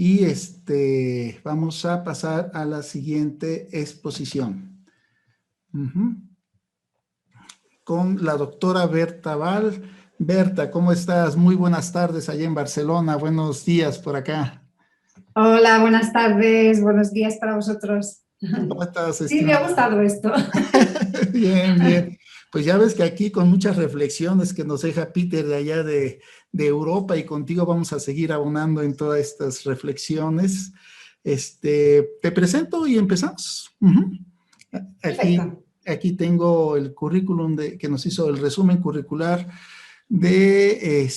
y vamos a pasar a la siguiente exposición. Con la doctora Berta Val. Berta, ¿cómo estás? Muy buenas tardes allá en Barcelona, buenos días por acá. Hola, buenas tardes, buenos días para vosotros. ¿Cómo estás, Sí, me ha estimada? gustado esto. Bien, bien. Pues ya ves que aquí con muchas reflexiones que nos deja Peter de allá de Europa, y contigo vamos a seguir abonando en todas estas reflexiones. Te presento y empezamos. Aquí, Perfecto. aquí tengo el currículum que nos hizo el resumen curricular de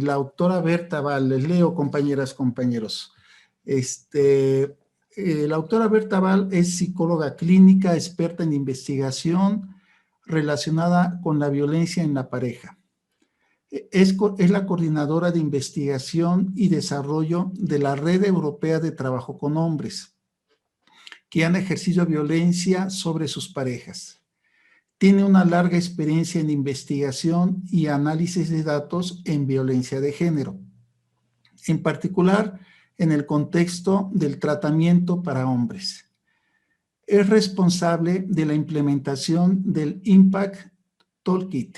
la autora Berta Val. Les leo, compañeras, compañeros. La autora Berta Val es psicóloga clínica, experta en investigación relacionada con la violencia en la pareja. Es la coordinadora de investigación y desarrollo de la Red Europea de Trabajo con Hombres, que han ejercido violencia sobre sus parejas. Tiene una larga experiencia en investigación y análisis de datos en violencia de género, en particular en el contexto del tratamiento para hombres. Es responsable de la implementación del Impact Toolkit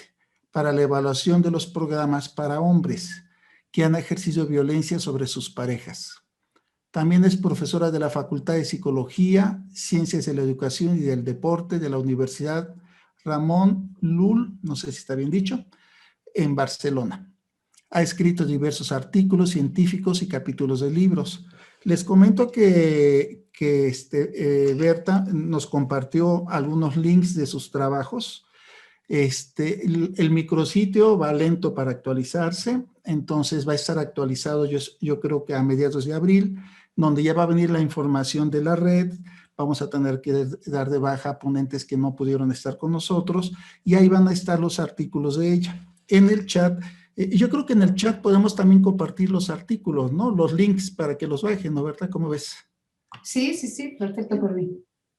para la evaluación de los programas para hombres que han ejercido violencia sobre sus parejas. También es profesora de la Facultad de Psicología, Ciencias de la Educación y del Deporte de la Universidad Ramon Llull, no sé si está bien dicho, en Barcelona. Ha escrito diversos artículos científicos y capítulos de libros. Les comento que Berta nos compartió algunos links de sus trabajos. El micrositio va lento para actualizarse, entonces va a estar actualizado yo creo que a mediados de abril, donde ya va a venir la información de la red. Vamos a tener que dar de baja a ponentes que no pudieron estar con nosotros, y ahí van a estar los artículos de ella. En el chat, yo creo que en el chat podemos también compartir los artículos, ¿no? Los links para que los bajen, ¿no, Berta? ¿Cómo ves? Sí, perfecto por mí.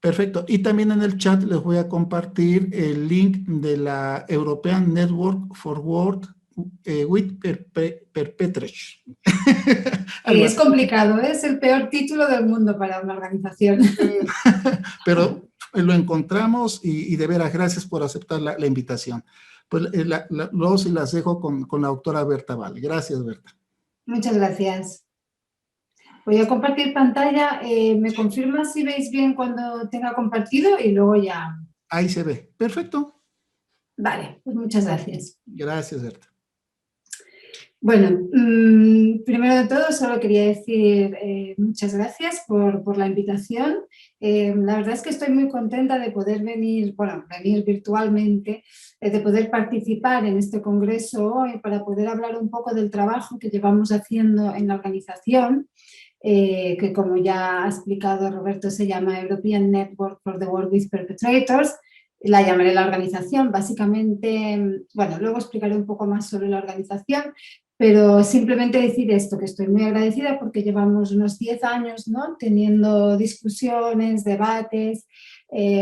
Perfecto. Y también en el chat les voy a compartir el link de la European Network for Work with Perpetrators. Algo Es así. complicado, ¿eh? Es el peor título del mundo para una organización. Pero lo encontramos y de veras, gracias por aceptar la invitación. Pues los y las dejo con la doctora Berta Val. Gracias, Berta. Muchas gracias. Voy a compartir pantalla. ¿Me confirma si veis bien cuando tenga compartido? Y luego ya... Ahí se ve. Perfecto. Vale, pues muchas gracias. Gracias, Berta. Bueno, primero de todo solo quería decir muchas gracias por la invitación. La verdad es que estoy muy contenta de poder venir virtualmente, de poder participar en este congreso hoy para poder hablar un poco del trabajo que llevamos haciendo en la organización, que como ya ha explicado Roberto se llama European Network for the Work with Perpetrators. La llamaré la organización, básicamente, bueno, luego explicaré un poco más sobre la organización, pero simplemente decir esto, que estoy muy agradecida porque llevamos unos 10 años, ¿no?, teniendo discusiones, debates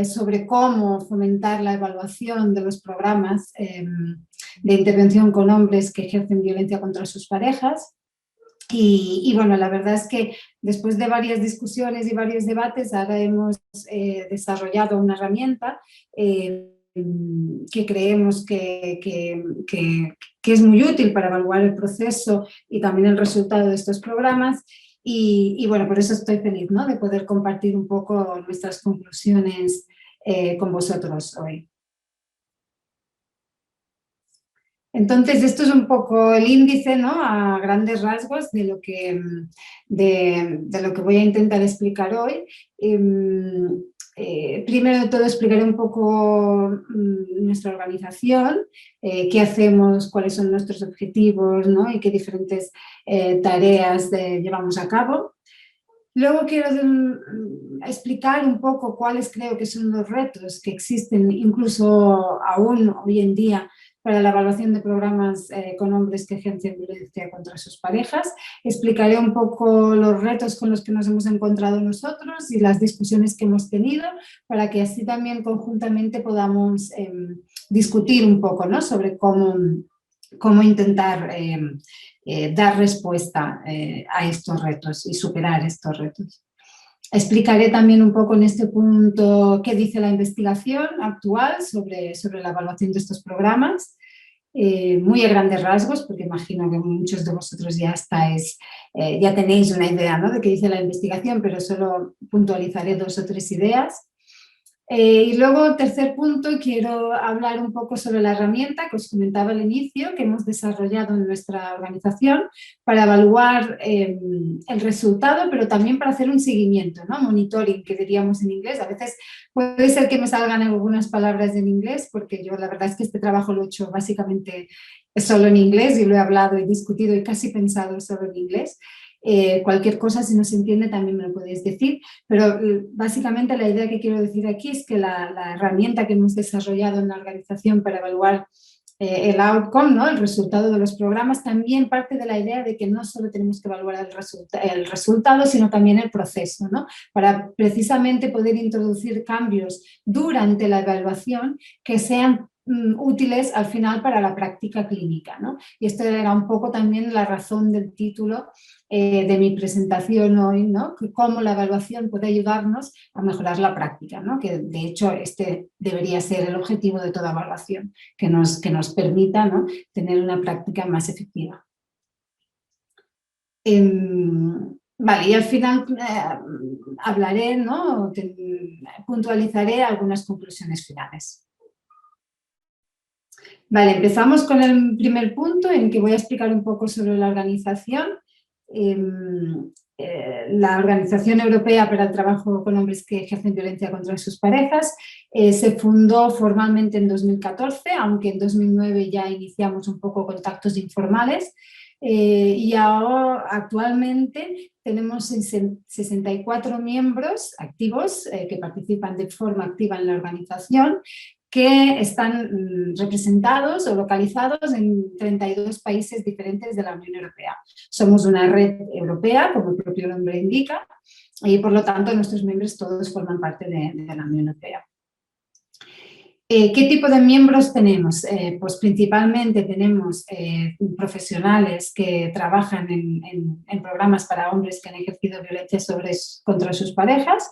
sobre cómo fomentar la evaluación de los programas de intervención con hombres que ejercen violencia contra sus parejas. Y bueno, la verdad es que después de varias discusiones y varios debates, ahora hemos desarrollado una herramienta que creemos que es muy útil para evaluar el proceso y también el resultado de estos programas. Y bueno, por eso estoy feliz, ¿no?, de poder compartir un poco nuestras conclusiones con vosotros hoy. Entonces, esto es un poco el índice, ¿no?, a grandes rasgos de lo que voy a intentar explicar hoy. Primero de todo explicaré un poco nuestra organización, qué hacemos, cuáles son nuestros objetivos, ¿no?, y qué diferentes tareas llevamos a cabo. Luego quiero explicar un poco cuáles creo que son los retos que existen incluso aún hoy en día para la evaluación de programas con hombres que ejercen violencia contra sus parejas. Explicaré un poco los retos con los que nos hemos encontrado nosotros y las discusiones que hemos tenido, para que así también conjuntamente podamos discutir un poco, ¿no?, sobre cómo intentar dar respuesta a estos retos y superar estos retos. Explicaré también un poco en este punto qué dice la investigación actual sobre la evaluación de estos programas, muy a grandes rasgos, porque imagino que muchos de vosotros ya ya tenéis una idea, ¿no?, de qué dice la investigación, pero solo puntualizaré 2 o 3 ideas. Y luego, tercer punto, quiero hablar un poco sobre la herramienta que os comentaba al inicio, que hemos desarrollado en nuestra organización para evaluar el resultado, pero también para hacer un seguimiento, ¿no?, monitoring, que diríamos en inglés. A veces puede ser que me salgan algunas palabras en inglés, porque yo la verdad es que este trabajo lo he hecho básicamente solo en inglés y lo he hablado y discutido y casi pensado solo en inglés. Cualquier cosa, si no se entiende, también me lo podéis decir, pero básicamente la idea que quiero decir aquí es que la herramienta que hemos desarrollado en la organización para evaluar el outcome, ¿no?, el resultado de los programas, también parte de la idea de que no solo tenemos que evaluar el resultado, sino también el proceso, ¿no?, para precisamente poder introducir cambios durante la evaluación que sean útiles al final para la práctica clínica, ¿no? Y esto era un poco también la razón del título de mi presentación hoy, ¿no?, cómo la evaluación puede ayudarnos a mejorar la práctica, ¿no?, que de hecho este debería ser el objetivo de toda evaluación, que nos permita, ¿no?, tener una práctica más efectiva. Vale, y al final hablaré, ¿no?, puntualizaré algunas conclusiones finales. Vale, empezamos con el primer punto en que voy a explicar un poco sobre la organización. La Organización Europea para el Trabajo con Hombres que Ejercen Violencia contra sus Parejas se fundó formalmente en 2014, aunque en 2009 ya iniciamos un poco contactos informales, y ahora actualmente tenemos 64 miembros activos que participan de forma activa en la organización, que están representados o localizados en 32 países diferentes de la Unión Europea. Somos una red europea, como el propio nombre indica, y por lo tanto nuestros miembros todos forman parte de la Unión Europea. ¿Qué tipo de miembros tenemos? Pues principalmente tenemos profesionales que trabajan en programas para hombres que han ejercido violencia contra sus parejas,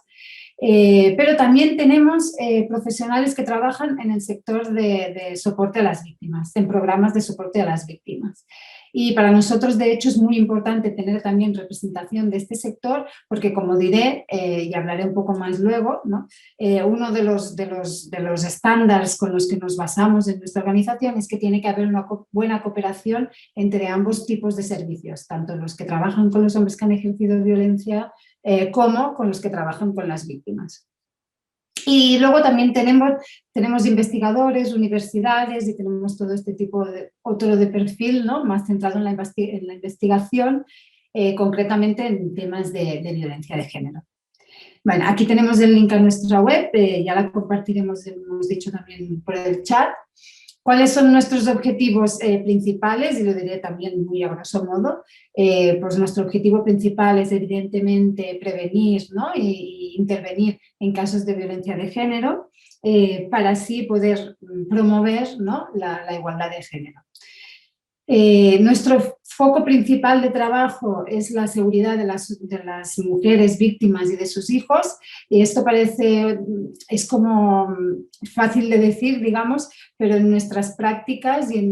pero también tenemos profesionales que trabajan en el sector de soporte a las víctimas, en programas de soporte a las víctimas. Y para nosotros, de hecho, es muy importante tener también representación de este sector, porque como diré, y hablaré un poco más luego, ¿no?, uno de los estándares con los que nos basamos en nuestra organización es que tiene que haber una buena cooperación entre ambos tipos de servicios, tanto los que trabajan con los hombres que han ejercido violencia como con los que trabajan con las víctimas. Y luego también tenemos investigadores, universidades y tenemos todo este tipo otro de perfil, ¿no?, más centrado en la investigación, concretamente en temas de violencia de género. Bueno, aquí tenemos el link a nuestra web, ya la compartiremos, hemos dicho también por el chat. ¿Cuáles son nuestros objetivos principales? Y lo diré también muy a grosso modo. Pues nuestro objetivo principal es evidentemente prevenir, ¿no?, y intervenir en casos de violencia de género, para así poder promover, ¿no?, la igualdad de género. Nuestro foco principal de trabajo es la seguridad de las mujeres víctimas y de sus hijos, y esto es como fácil de decir, digamos, pero en nuestras prácticas y en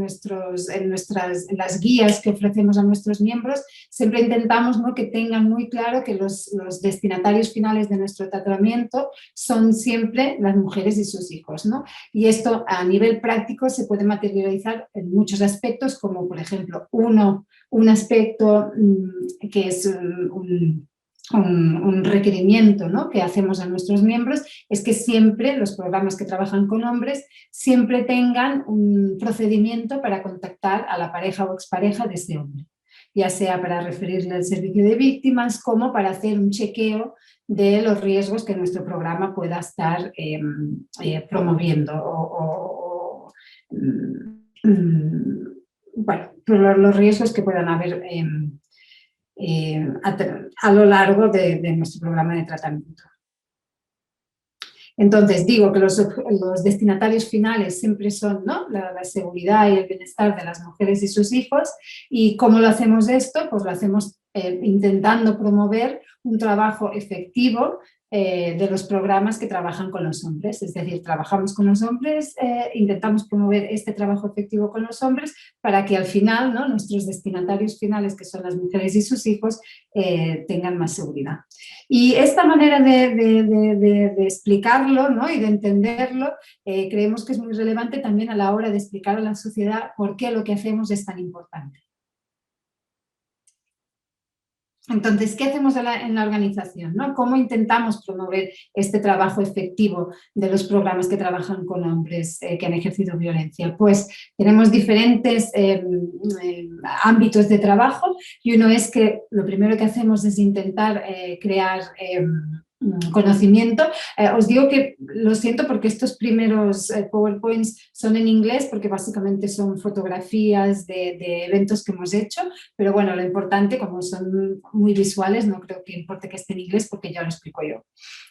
las guías que ofrecemos a nuestros miembros siempre intentamos, ¿no?, que tengan muy claro que los destinatarios finales de nuestro tratamiento son siempre las mujeres y sus hijos, ¿no? Y esto a nivel práctico se puede materializar en muchos aspectos, como por ejemplo un aspecto que es un requerimiento, ¿no?, que hacemos a nuestros miembros, es que siempre los programas que trabajan con hombres siempre tengan un procedimiento para contactar a la pareja o expareja de ese hombre, ya sea para referirle al servicio de víctimas como para hacer un chequeo de los riesgos que nuestro programa pueda estar promoviendo bueno, los riesgos que puedan haber a lo largo de nuestro programa de tratamiento. Entonces, digo que los destinatarios finales siempre son, ¿no?, la seguridad y el bienestar de las mujeres y sus hijos. ¿Y cómo lo hacemos esto? Pues lo hacemos intentando promover un trabajo efectivo de los programas que trabajan con los hombres. Es decir, trabajamos con los hombres, intentamos promover este trabajo efectivo con los hombres para que al final, ¿no?, nuestros destinatarios finales, que son las mujeres y sus hijos, tengan más seguridad. Y esta manera de explicarlo, ¿no?, y de entenderlo, creemos que es muy relevante también a la hora de explicar a la sociedad por qué lo que hacemos es tan importante. Entonces, ¿qué hacemos en la organización, ¿no? ¿Cómo intentamos promover este trabajo efectivo de los programas que trabajan con hombres que han ejercido violencia? Pues tenemos diferentes ámbitos de trabajo, y uno es que lo primero que hacemos es intentar crear conocimiento. Os digo que lo siento porque estos primeros PowerPoints son en inglés, porque básicamente son fotografías de eventos que hemos hecho, pero bueno, lo importante, como son muy visuales, no creo que importe que esté en inglés porque ya lo explico yo.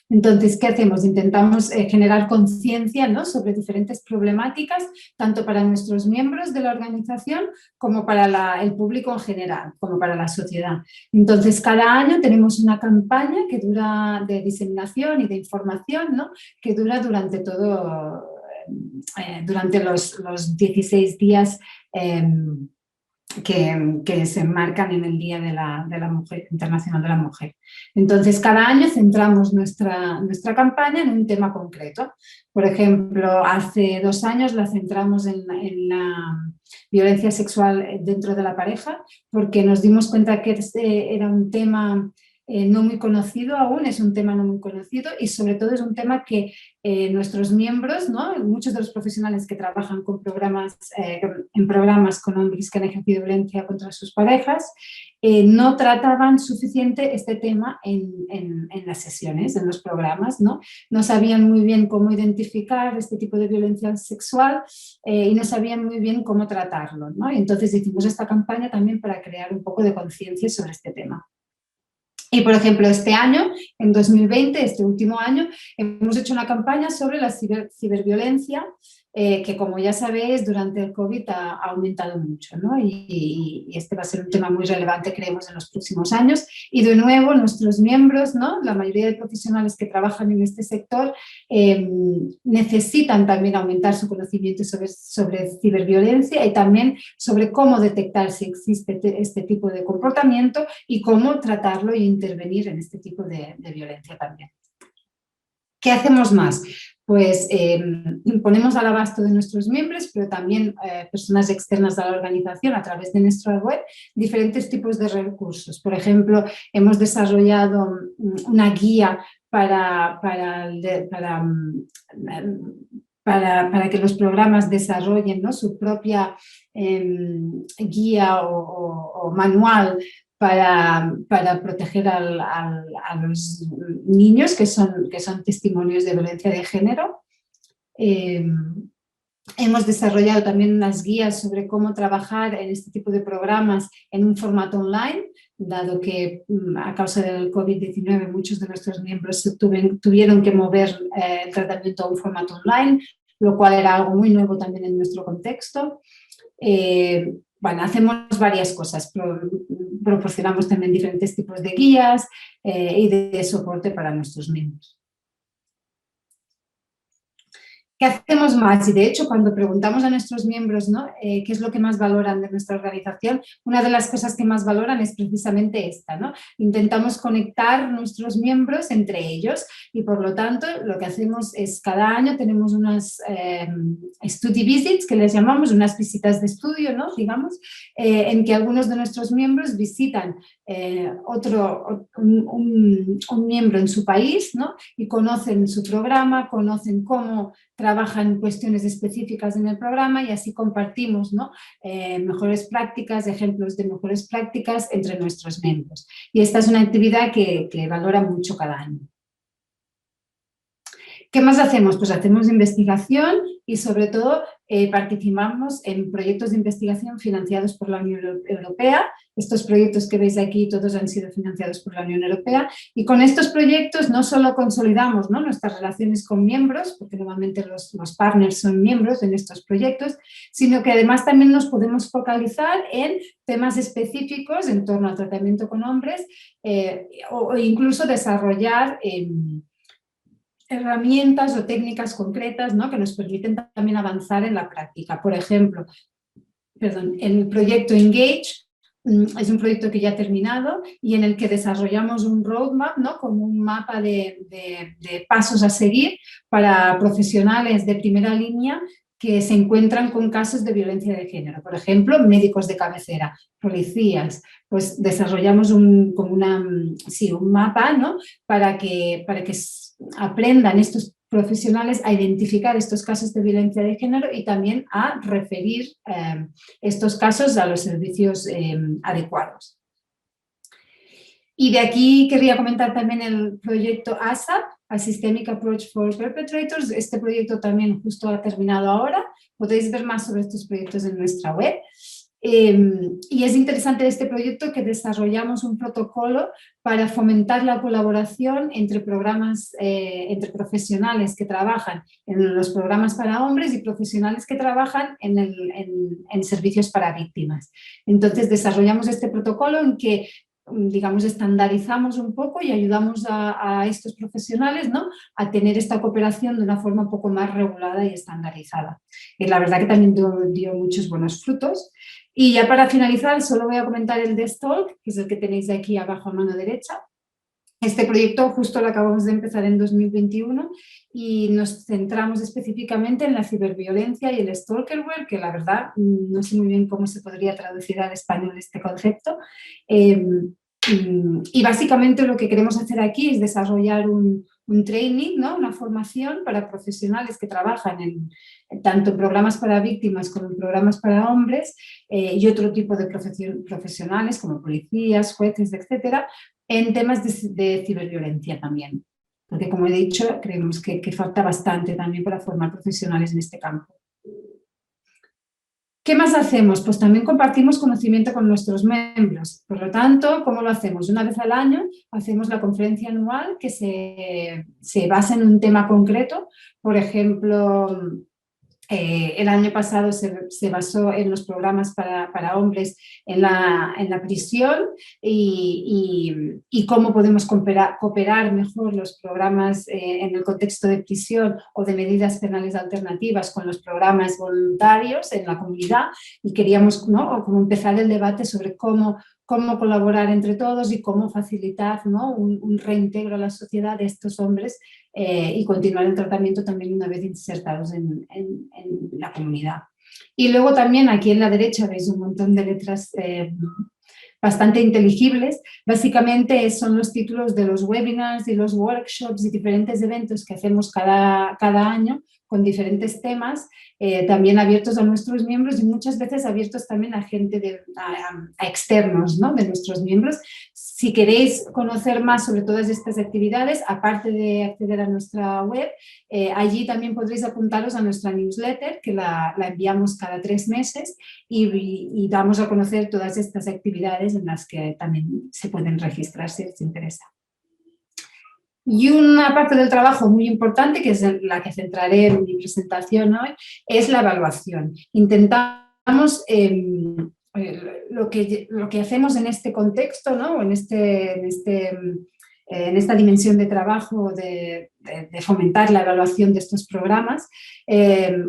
Entonces, ¿qué hacemos? Intentamos generar conciencia, ¿no?, sobre diferentes problemáticas, tanto para nuestros miembros de la organización como para el público en general, como para la sociedad. Entonces, cada año tenemos una campaña que dura, de diseminación y de información, ¿no?, que dura durante durante los 16 días que se enmarcan en el Día de la Mujer, Internacional de la Mujer. Entonces, cada año centramos nuestra campaña en un tema concreto. Por ejemplo, hace 2 años la centramos en la violencia sexual dentro de la pareja, porque nos dimos cuenta que era un tema no muy conocido aún, es un tema no muy conocido, y sobre todo es un tema que nuestros miembros, ¿no?, muchos de los profesionales que trabajan con en programas con hombres que han ejercido violencia contra sus parejas, no trataban suficiente este tema en las sesiones, en los programas, ¿no? No sabían muy bien cómo identificar este tipo de violencia sexual y no sabían muy bien cómo tratarlo, ¿no? Y entonces hicimos esta campaña también para crear un poco de conciencia sobre este tema. Y, por ejemplo, este año, en 2020, este último año, hemos hecho una campaña sobre la ciberviolencia, que, como ya sabéis, durante el COVID ha aumentado mucho, ¿no? Y este va a ser un tema muy relevante, creemos, en los próximos años. Y, de nuevo, nuestros miembros, ¿no?, la mayoría de profesionales que trabajan en este sector, necesitan también aumentar su conocimiento sobre ciberviolencia y también sobre cómo detectar si existe este tipo de comportamiento y cómo tratarlo e intervenir en este tipo de violencia también. ¿Qué hacemos más? Pues ponemos al abasto de nuestros miembros, pero también personas externas a la organización, a través de nuestra web, diferentes tipos de recursos. Por ejemplo, hemos desarrollado una guía para que los programas desarrollen, ¿no?, su propia guía o manual para proteger a los niños que son testimonios de violencia de género. Hemos desarrollado también unas guías sobre cómo trabajar en este tipo de programas en un formato online, dado que a causa del COVID-19 muchos de nuestros miembros tuvieron que mover el tratamiento a un formato online, lo cual era algo muy nuevo también en nuestro contexto. Bueno, hacemos varias cosas, proporcionamos también diferentes tipos de guías y de soporte para nuestros miembros. ¿Qué hacemos más? Y de hecho, cuando preguntamos a nuestros miembros, ¿no?, qué es lo que más valoran de nuestra organización, una de las cosas que más valoran es precisamente esta, ¿no? Intentamos conectar nuestros miembros entre ellos y, por lo tanto, lo que hacemos es cada año tenemos unas study visits, que les llamamos, unas visitas de estudio, ¿no?, digamos, en que algunos de nuestros miembros visitan un miembro en su país, ¿no?, y conocen su programa, conocen cómo trabajan cuestiones específicas en el programa y así compartimos, ¿no?, mejores prácticas, ejemplos de mejores prácticas entre nuestros miembros. Y esta es una actividad que valora mucho cada año. ¿Qué más hacemos? Pues hacemos investigación y sobre todo participamos en proyectos de investigación financiados por la Unión Europea. Estos proyectos que veis aquí todos han sido financiados por la Unión Europea y con estos proyectos no solo consolidamos, ¿no?, nuestras relaciones con miembros, porque normalmente los partners son miembros en estos proyectos, sino que además también nos podemos focalizar en temas específicos en torno al tratamiento con hombres o incluso desarrollar herramientas o técnicas concretas, ¿no?, que nos permiten también avanzar en la práctica. Por ejemplo, el proyecto Engage es un proyecto que ya ha terminado y en el que desarrollamos un roadmap, ¿no?, como un mapa de pasos a seguir para profesionales de primera línea que se encuentran con casos de violencia de género. Por ejemplo, médicos de cabecera, policías, pues desarrollamos un mapa, ¿no?, para que aprendan estos profesionales a identificar estos casos de violencia de género y también a referir estos casos a los servicios adecuados. Y de aquí quería comentar también el proyecto ASAP, A Systemic Approach for Perpetrators. Este proyecto también justo ha terminado ahora. Podéis ver más sobre estos proyectos en nuestra web. Y es interesante de este proyecto que desarrollamos un protocolo para fomentar la colaboración entre programas, entre profesionales que trabajan en los programas para hombres y profesionales que trabajan en servicios para víctimas. Entonces desarrollamos este protocolo en que, digamos, estandarizamos un poco y ayudamos a estos profesionales, ¿no?, a tener esta cooperación de una forma un poco más regulada y estandarizada. Y la verdad que también dio muchos buenos frutos. Y ya para finalizar, solo voy a comentar el de Stalk, que es el que tenéis aquí abajo a mano derecha. Este proyecto justo lo acabamos de empezar en 2021 y nos centramos específicamente en la ciberviolencia y el stalkerware, que la verdad no sé muy bien cómo se podría traducir al español este concepto. Y básicamente lo que queremos hacer aquí es desarrollar un training, ¿no?, una formación para profesionales que trabajan tanto en programas para víctimas como en programas para hombres y otro tipo de profesionales como policías, jueces, etcétera, en temas de ciberviolencia también. Porque, como he dicho, creemos que falta bastante también para formar profesionales en este campo. ¿Qué más hacemos? Pues también compartimos conocimiento con nuestros miembros. Por lo tanto, ¿cómo lo hacemos? Una vez al año hacemos la conferencia anual que se basa en un tema concreto. Por ejemplo, el año pasado se basó en los programas para hombres en la prisión y cómo podemos cooperar mejor los programas en el contexto de prisión o de medidas penales alternativas con los programas voluntarios en la comunidad, y queríamos, ¿no?, como empezar el debate sobre cómo colaborar entre todos y cómo facilitar, ¿no?, un reintegro a la sociedad de estos hombres y continuar el tratamiento también una vez insertados en la comunidad. Y luego también aquí en la derecha veis un montón de letras bastante inteligibles. Básicamente son los títulos de los webinars y los workshops y diferentes eventos que hacemos cada año con diferentes temas, también abiertos a nuestros miembros y muchas veces abiertos también a gente, a externos, ¿no?, de nuestros miembros. Si queréis conocer más sobre todas estas actividades, aparte de acceder a nuestra web, allí también podréis apuntaros a nuestra newsletter, que la enviamos cada 3 meses y damos a conocer todas estas actividades en las que también se pueden registrar si les interesa. Y una parte del trabajo muy importante, que es la que centraré en mi presentación hoy, es la evaluación. Intentamos lo que hacemos en este contexto, ¿no?, en esta dimensión de trabajo de fomentar la evaluación de estos programas.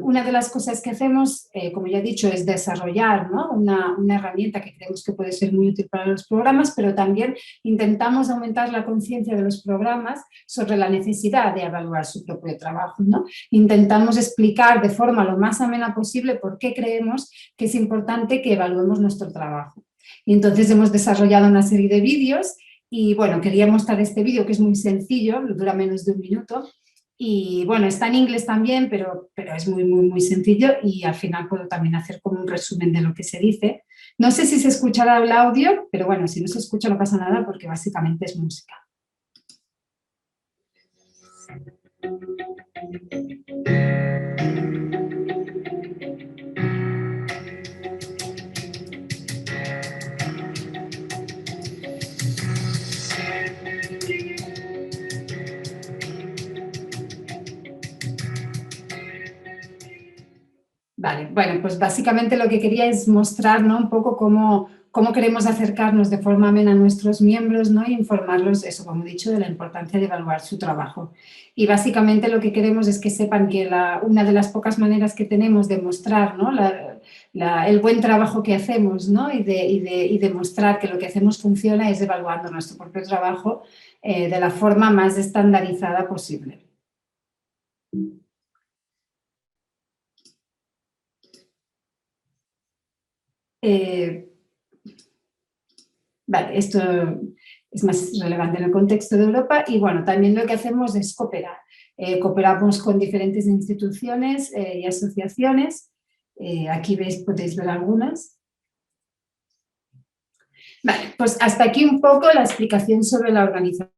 Una de las cosas que hacemos, como ya he dicho, es desarrollar, ¿no?, una herramienta que creemos que puede ser muy útil para los programas, pero también intentamos aumentar la conciencia de los programas sobre la necesidad de evaluar su propio trabajo, ¿no? Intentamos explicar de forma lo más amena posible por qué creemos que es importante que evaluemos nuestro trabajo. Y entonces hemos desarrollado una serie de vídeos. Y bueno, quería mostrar este vídeo que es muy sencillo, dura menos de 1 minuto y bueno, está en inglés también, pero es muy sencillo y al final puedo también hacer como un resumen de lo que se dice. No sé si se escuchará el audio, pero bueno, si no se escucha no pasa nada porque básicamente es música. Vale, bueno, pues básicamente lo que quería es mostrar, ¿no?, un poco cómo queremos acercarnos de forma amena a nuestros miembros, ¿no?, e informarlos, eso, como he dicho, de la importancia de evaluar su trabajo. Y básicamente lo que queremos es que sepan que una de las pocas maneras que tenemos de mostrar, ¿no?, el buen trabajo que hacemos, ¿no?, y de mostrar que lo que hacemos funciona es evaluando nuestro propio trabajo de la forma más estandarizada posible. Vale, esto es más relevante en el contexto de Europa y bueno, también lo que hacemos es cooperar. Cooperamos con diferentes instituciones y asociaciones. Aquí podéis ver algunas. Vale, pues hasta aquí un poco la explicación sobre la organización,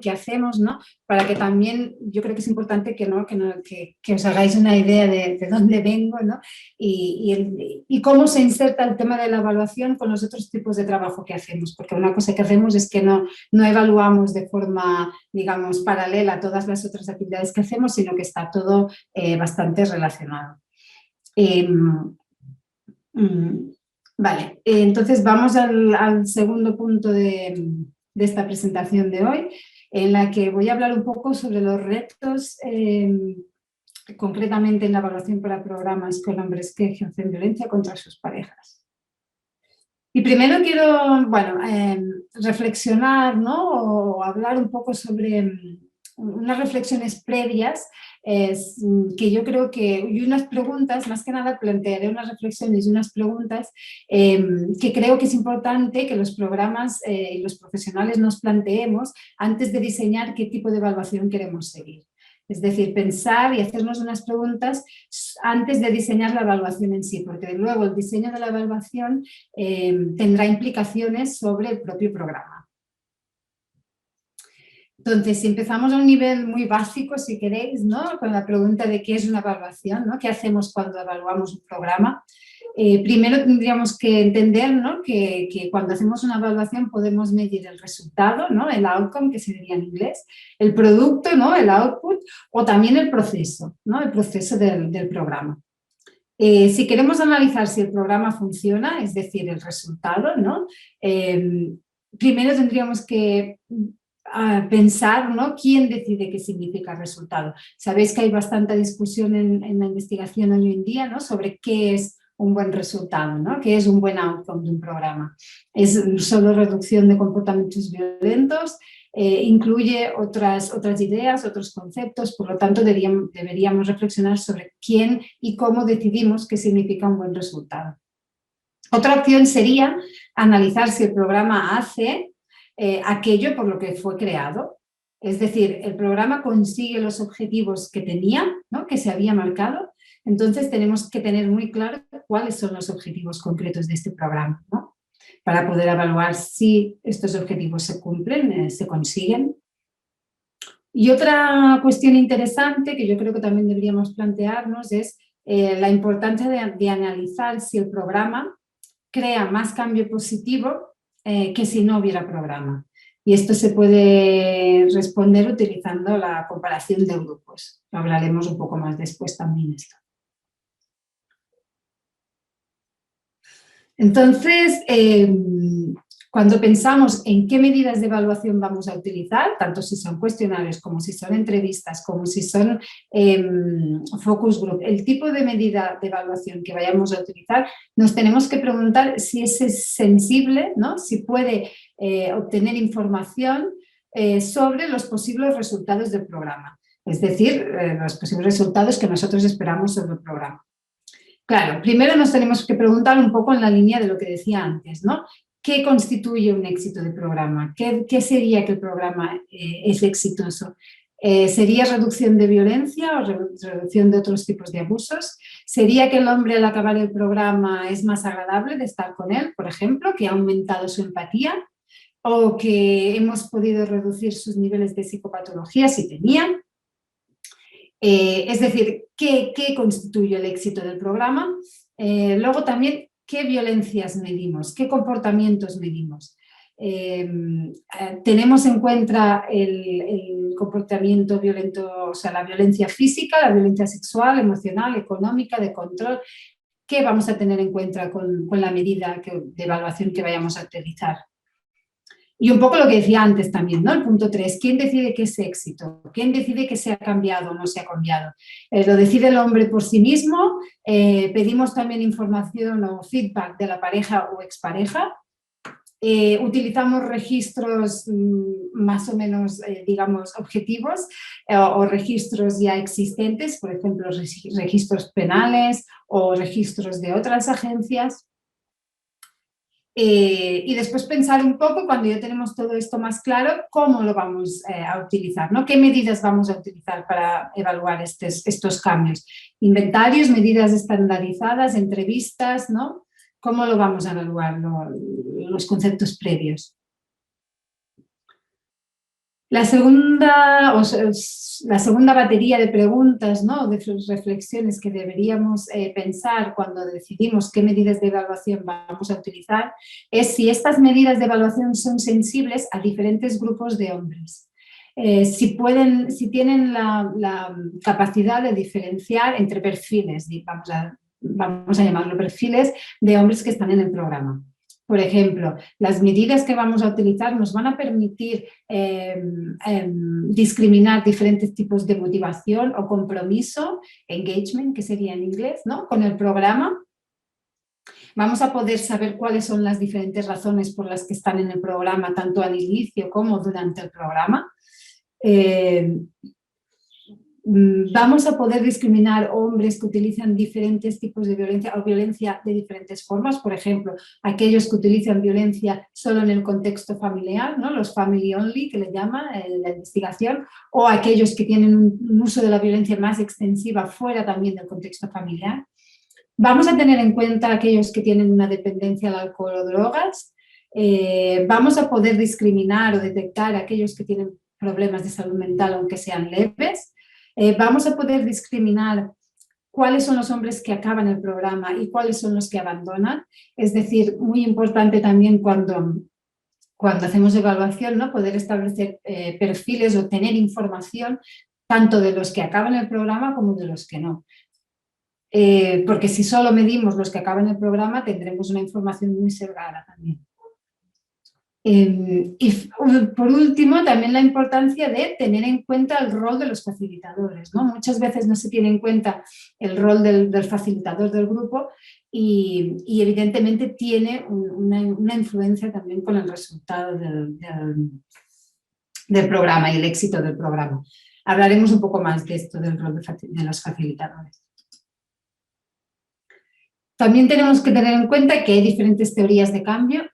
qué hacemos, ¿no? Para que también, yo creo que es importante que os hagáis una idea de dónde vengo, ¿no? Y cómo se inserta el tema de la evaluación con los otros tipos de trabajo que hacemos, porque una cosa que hacemos es que no evaluamos de forma, digamos, paralela a todas las otras actividades que hacemos, sino que está todo bastante relacionado. Vale, entonces vamos al segundo punto de esta presentación de hoy, en la que voy a hablar un poco sobre los retos, concretamente en la evaluación para programas con hombres que ejercen violencia contra sus parejas. Y primero quiero, bueno, reflexionar, ¿no?, o hablar un poco sobre unas reflexiones previas que yo creo que, y unas preguntas, más que nada plantearé unas reflexiones y unas preguntas que creo que es importante que los programas y los profesionales nos planteemos antes de diseñar qué tipo de evaluación queremos seguir. Es decir, pensar y hacernos unas preguntas antes de diseñar la evaluación en sí, porque luego el diseño de la evaluación tendrá implicaciones sobre el propio programa. Entonces, si empezamos a un nivel muy básico, si queréis, ¿no?, con la pregunta de qué es una evaluación, ¿no?, qué hacemos cuando evaluamos un programa, primero tendríamos que entender, ¿no?, que cuando hacemos una evaluación podemos medir el resultado, ¿no?, el outcome, que se diría en inglés, el producto, ¿no?, el output, o también el proceso, ¿no?, el proceso del programa. Si queremos analizar si el programa funciona, es decir, el resultado, ¿no?, primero tendríamos que pensar, ¿no?, quién decide qué significa resultado. Sabéis que hay bastante discusión en la investigación hoy en día, ¿no?, sobre qué es un buen resultado, ¿no?, qué es un buen outcome de un programa. ¿Es solo reducción de comportamientos violentos? Incluye otras ideas, otros conceptos, por lo tanto deberíamos reflexionar sobre quién y cómo decidimos qué significa un buen resultado. Otra opción sería analizar si el programa hace aquello por lo que fue creado, es decir, el programa consigue los objetivos que tenía, ¿no?, que se había marcado. Entonces tenemos que tener muy claro cuáles son los objetivos concretos de este programa, ¿no?, para poder evaluar si estos objetivos se cumplen, se consiguen. Y otra cuestión interesante que yo creo que también deberíamos plantearnos es la importancia de analizar si el programa crea más cambio positivo que si no hubiera programa. Y esto se puede responder utilizando la comparación de grupos. Lo hablaremos un poco más después también esto. Entonces, cuando pensamos en qué medidas de evaluación vamos a utilizar, tanto si son cuestionarios como si son entrevistas, como si son focus group, el tipo de medida de evaluación que vayamos a utilizar, nos tenemos que preguntar si es sensible, ¿no?, si puede obtener información sobre los posibles resultados del programa, es decir, los posibles resultados que nosotros esperamos sobre el programa. Claro, primero nos tenemos que preguntar un poco en la línea de lo que decía antes, ¿no? ¿Qué constituye un éxito de programa? ¿Qué sería que el programa es exitoso? ¿Sería reducción de violencia o reducción de otros tipos de abusos? ¿Sería que el hombre al acabar el programa es más agradable de estar con él, por ejemplo, que ha aumentado su empatía? ¿O que hemos podido reducir sus niveles de psicopatología si tenían? Es decir, ¿qué constituye el éxito del programa? Luego también, ¿qué violencias medimos? ¿Qué comportamientos medimos? Tenemos en cuenta el comportamiento violento, o sea, la violencia física, la violencia sexual, emocional, económica, de control. ¿Qué vamos a tener en cuenta con la medida de evaluación que vayamos a utilizar? Y un poco lo que decía antes también, ¿no? El punto 3, ¿quién decide qué es éxito? ¿Quién decide que se ha cambiado o no se ha cambiado? ¿Lo decide el hombre por sí mismo? ¿Pedimos también información o feedback de la pareja o expareja? Utilizamos registros más o menos, digamos, objetivos o registros ya existentes, por ejemplo, registros penales o registros de otras agencias. Y después pensar un poco, cuando ya tenemos todo esto más claro, cómo lo vamos a utilizar, ¿no? ¿Qué medidas vamos a utilizar para evaluar estos cambios? Inventarios, medidas estandarizadas, entrevistas, ¿no? ¿Cómo lo vamos a evaluar los conceptos previos? La segunda batería de preguntas, ¿no? De reflexiones que deberíamos pensar cuando decidimos qué medidas de evaluación vamos a utilizar es si estas medidas de evaluación son sensibles a diferentes grupos de hombres. Si tienen la capacidad de diferenciar entre perfiles, vamos a llamarlo perfiles de hombres que están en el programa. Por ejemplo, las medidas que vamos a utilizar nos van a permitir discriminar diferentes tipos de motivación o compromiso, engagement, que sería en inglés, ¿no? Con el programa. Vamos a poder saber cuáles son las diferentes razones por las que están en el programa, tanto al inicio como durante el programa. Vamos a poder discriminar hombres que utilizan diferentes tipos de violencia o violencia de diferentes formas, por ejemplo, aquellos que utilizan violencia solo en el contexto familiar, ¿no? Los family only, que le llama la investigación, o aquellos que tienen un uso de la violencia más extensiva fuera también del contexto familiar. Vamos a tener en cuenta aquellos que tienen una dependencia al alcohol o drogas. Vamos a poder discriminar o detectar aquellos que tienen problemas de salud mental, aunque sean leves. Vamos a poder discriminar cuáles son los hombres que acaban el programa y cuáles son los que abandonan. Es decir, muy importante también cuando hacemos evaluación, ¿no? Poder establecer perfiles o tener información tanto de los que acaban el programa como de los que no. Porque si solo medimos los que acaban el programa tendremos una información muy sesgada también. Y por último, también la importancia de tener en cuenta el rol de los facilitadores, ¿no? Muchas veces no se tiene en cuenta el rol del facilitador del grupo y evidentemente tiene una influencia también con el resultado del programa y el éxito del programa. Hablaremos un poco más de esto, del rol de los facilitadores. También tenemos que tener en cuenta que hay diferentes teorías de cambio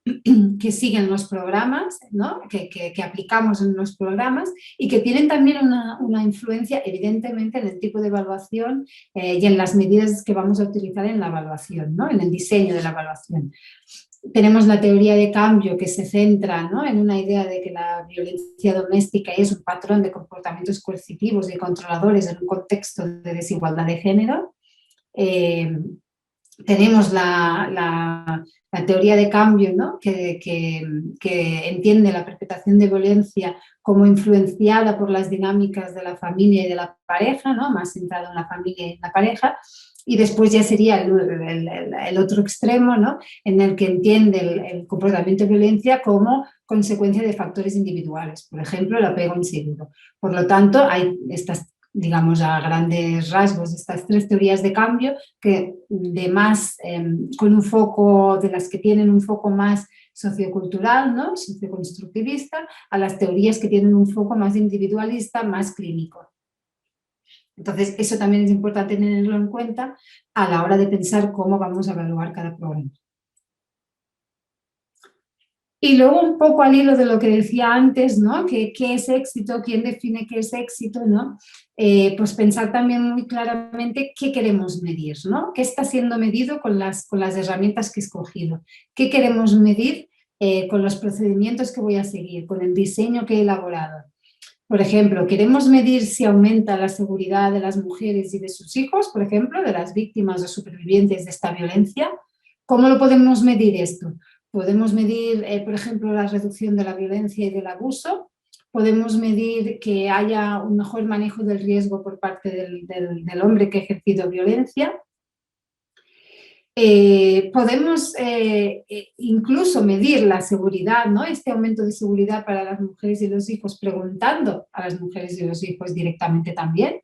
que siguen los programas, ¿no? que aplicamos en los programas y que tienen también una influencia evidentemente en el tipo de evaluación y en las medidas que vamos a utilizar en la evaluación, ¿no? En el diseño de la evaluación. Tenemos la teoría de cambio que se centra, ¿no? En una idea de que la violencia doméstica es un patrón de comportamientos coercitivos y controladores en un contexto de desigualdad de género. Tenemos la teoría de cambio, ¿no? que entiende la perpetración de violencia como influenciada por las dinámicas de la familia y de la pareja, ¿no? Más centrado en la familia y en la pareja. Y después ya sería el otro extremo, ¿no? En el que entiende el comportamiento de violencia como consecuencia de factores individuales, por ejemplo, el apego inseguro. Por lo tanto, hay estas, digamos, a grandes rasgos, estas tres teorías de cambio que con un foco, de las que tienen un foco más sociocultural, ¿no? Socioconstructivista, a las teorías que tienen un foco más individualista, más clínico. Entonces, eso también es importante tenerlo en cuenta a la hora de pensar cómo vamos a evaluar cada programa. Y luego un poco al hilo de lo que decía antes, ¿no? ¿Qué es éxito? ¿Quién define qué es éxito? ¿No? Pues pensar también muy claramente qué queremos medir, ¿no? ¿Qué está siendo medido con las herramientas que he escogido? ¿Qué queremos medir con los procedimientos que voy a seguir, con el diseño que he elaborado? Por ejemplo, queremos medir si aumenta la seguridad de las mujeres y de sus hijos, por ejemplo, de las víctimas o supervivientes de esta violencia. ¿Cómo lo podemos medir esto? Podemos medir, por ejemplo, la reducción de la violencia y del abuso. Podemos medir que haya un mejor manejo del riesgo por parte del hombre que ha ejercido violencia. Podemos incluso medir la seguridad, ¿no? Este aumento de seguridad para las mujeres y los hijos, preguntando a las mujeres y los hijos directamente también.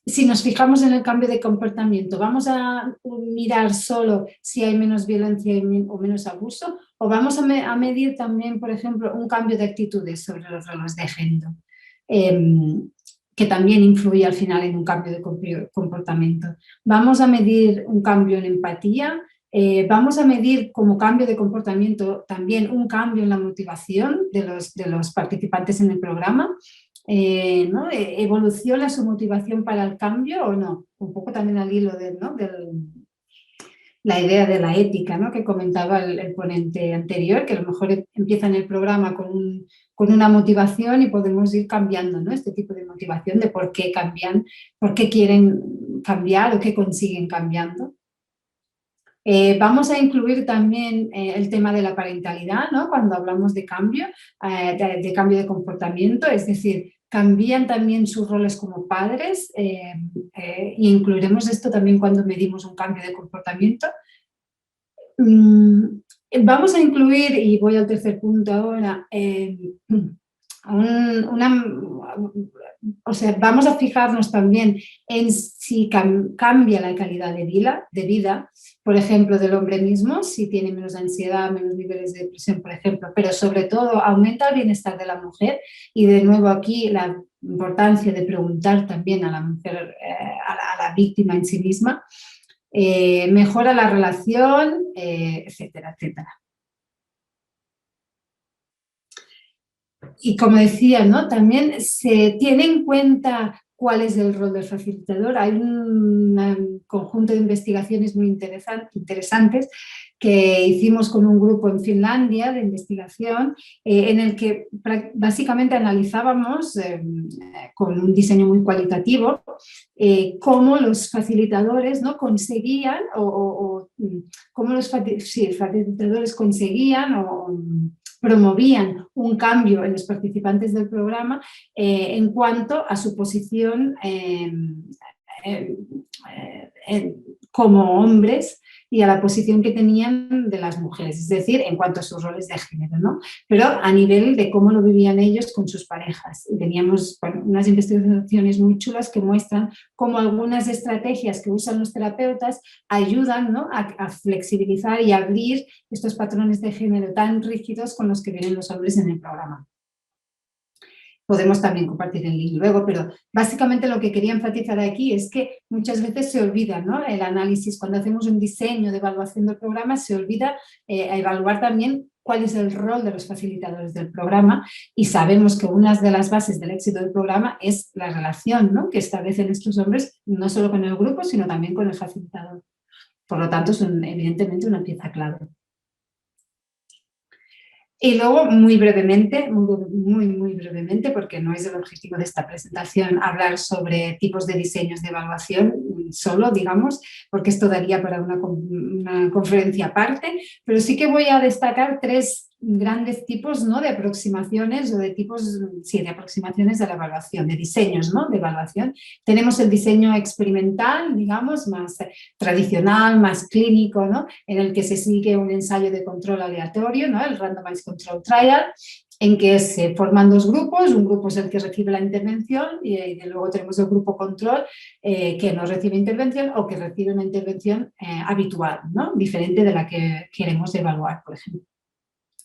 Si nos fijamos en el cambio de comportamiento, ¿vamos a mirar solo si hay menos violencia o menos abuso? ¿O vamos a medir también, por ejemplo, un cambio de actitudes sobre los roles de género? Que también influye al final en un cambio de comportamiento. Vamos a medir un cambio en empatía, vamos a medir como cambio de comportamiento también un cambio en la motivación de los participantes en el programa, ¿no? ¿Evoluciona su motivación para el cambio o no? Un poco también al hilo de la idea de la ética, ¿no? Que comentaba el ponente anterior, que a lo mejor empieza en el programa con una motivación y podemos ir cambiando, ¿no? Este tipo de motivación de por qué cambian, por qué quieren cambiar o qué consiguen cambiando. Vamos a incluir también el tema de la parentalidad, ¿no? Cuando hablamos de cambio de comportamiento, es decir, cambian también sus roles como padres e incluiremos esto también cuando medimos un cambio de comportamiento. Vamos a incluir, y voy al tercer punto ahora, vamos a fijarnos también en si cambia la calidad de vida, por ejemplo, del hombre mismo, si tiene menos ansiedad, menos niveles de depresión, por ejemplo, pero sobre todo aumenta el bienestar de la mujer y de nuevo aquí la importancia de preguntar también a la mujer, a la víctima en sí misma, mejora la relación, etcétera, etcétera. Y como decía, ¿no? También se tiene en cuenta cuál es el rol del facilitador. Hay un conjunto de investigaciones muy interesantes que hicimos con un grupo en Finlandia de investigación en el que básicamente analizábamos con un diseño muy cualitativo cómo los facilitadores, ¿no? conseguían cómo los facilitadores conseguían promovían un cambio en los participantes del programa en cuanto a su posición como hombres y a la posición que tenían de las mujeres, es decir, en cuanto a sus roles de género, ¿no? Pero a nivel de cómo lo vivían ellos con sus parejas. Y teníamos unas investigaciones muy chulas que muestran cómo algunas estrategias que usan los terapeutas ayudan, ¿no? a flexibilizar y abrir estos patrones de género tan rígidos con los que vienen los hombres en el programa. Podemos también compartir el link luego, pero básicamente lo que quería enfatizar aquí es que muchas veces se olvida, ¿no? El análisis, cuando hacemos un diseño de evaluación del programa, se olvida evaluar también cuál es el rol de los facilitadores del programa y sabemos que una de las bases del éxito del programa es la relación, ¿no? que establecen estos hombres no solo con el grupo, sino también con el facilitador. Por lo tanto, son evidentemente una pieza clave. Y luego, muy brevemente, muy brevemente, porque no es el objetivo de esta presentación hablar sobre tipos de diseños de evaluación solo, digamos, porque esto daría para una conferencia aparte, pero sí que voy a destacar tres grandes tipos, ¿no? de aproximaciones o de tipos, sí, de aproximaciones de la evaluación, de diseños, ¿no? de evaluación. Tenemos el diseño experimental, digamos, más tradicional, más clínico, ¿no? en el que se sigue un ensayo de control aleatorio, ¿no? el Randomized Control Trial, en que se forman dos grupos, un grupo es el que recibe la intervención y luego tenemos el grupo control que no recibe intervención o que recibe una intervención habitual, ¿no? diferente de la que queremos evaluar, por ejemplo.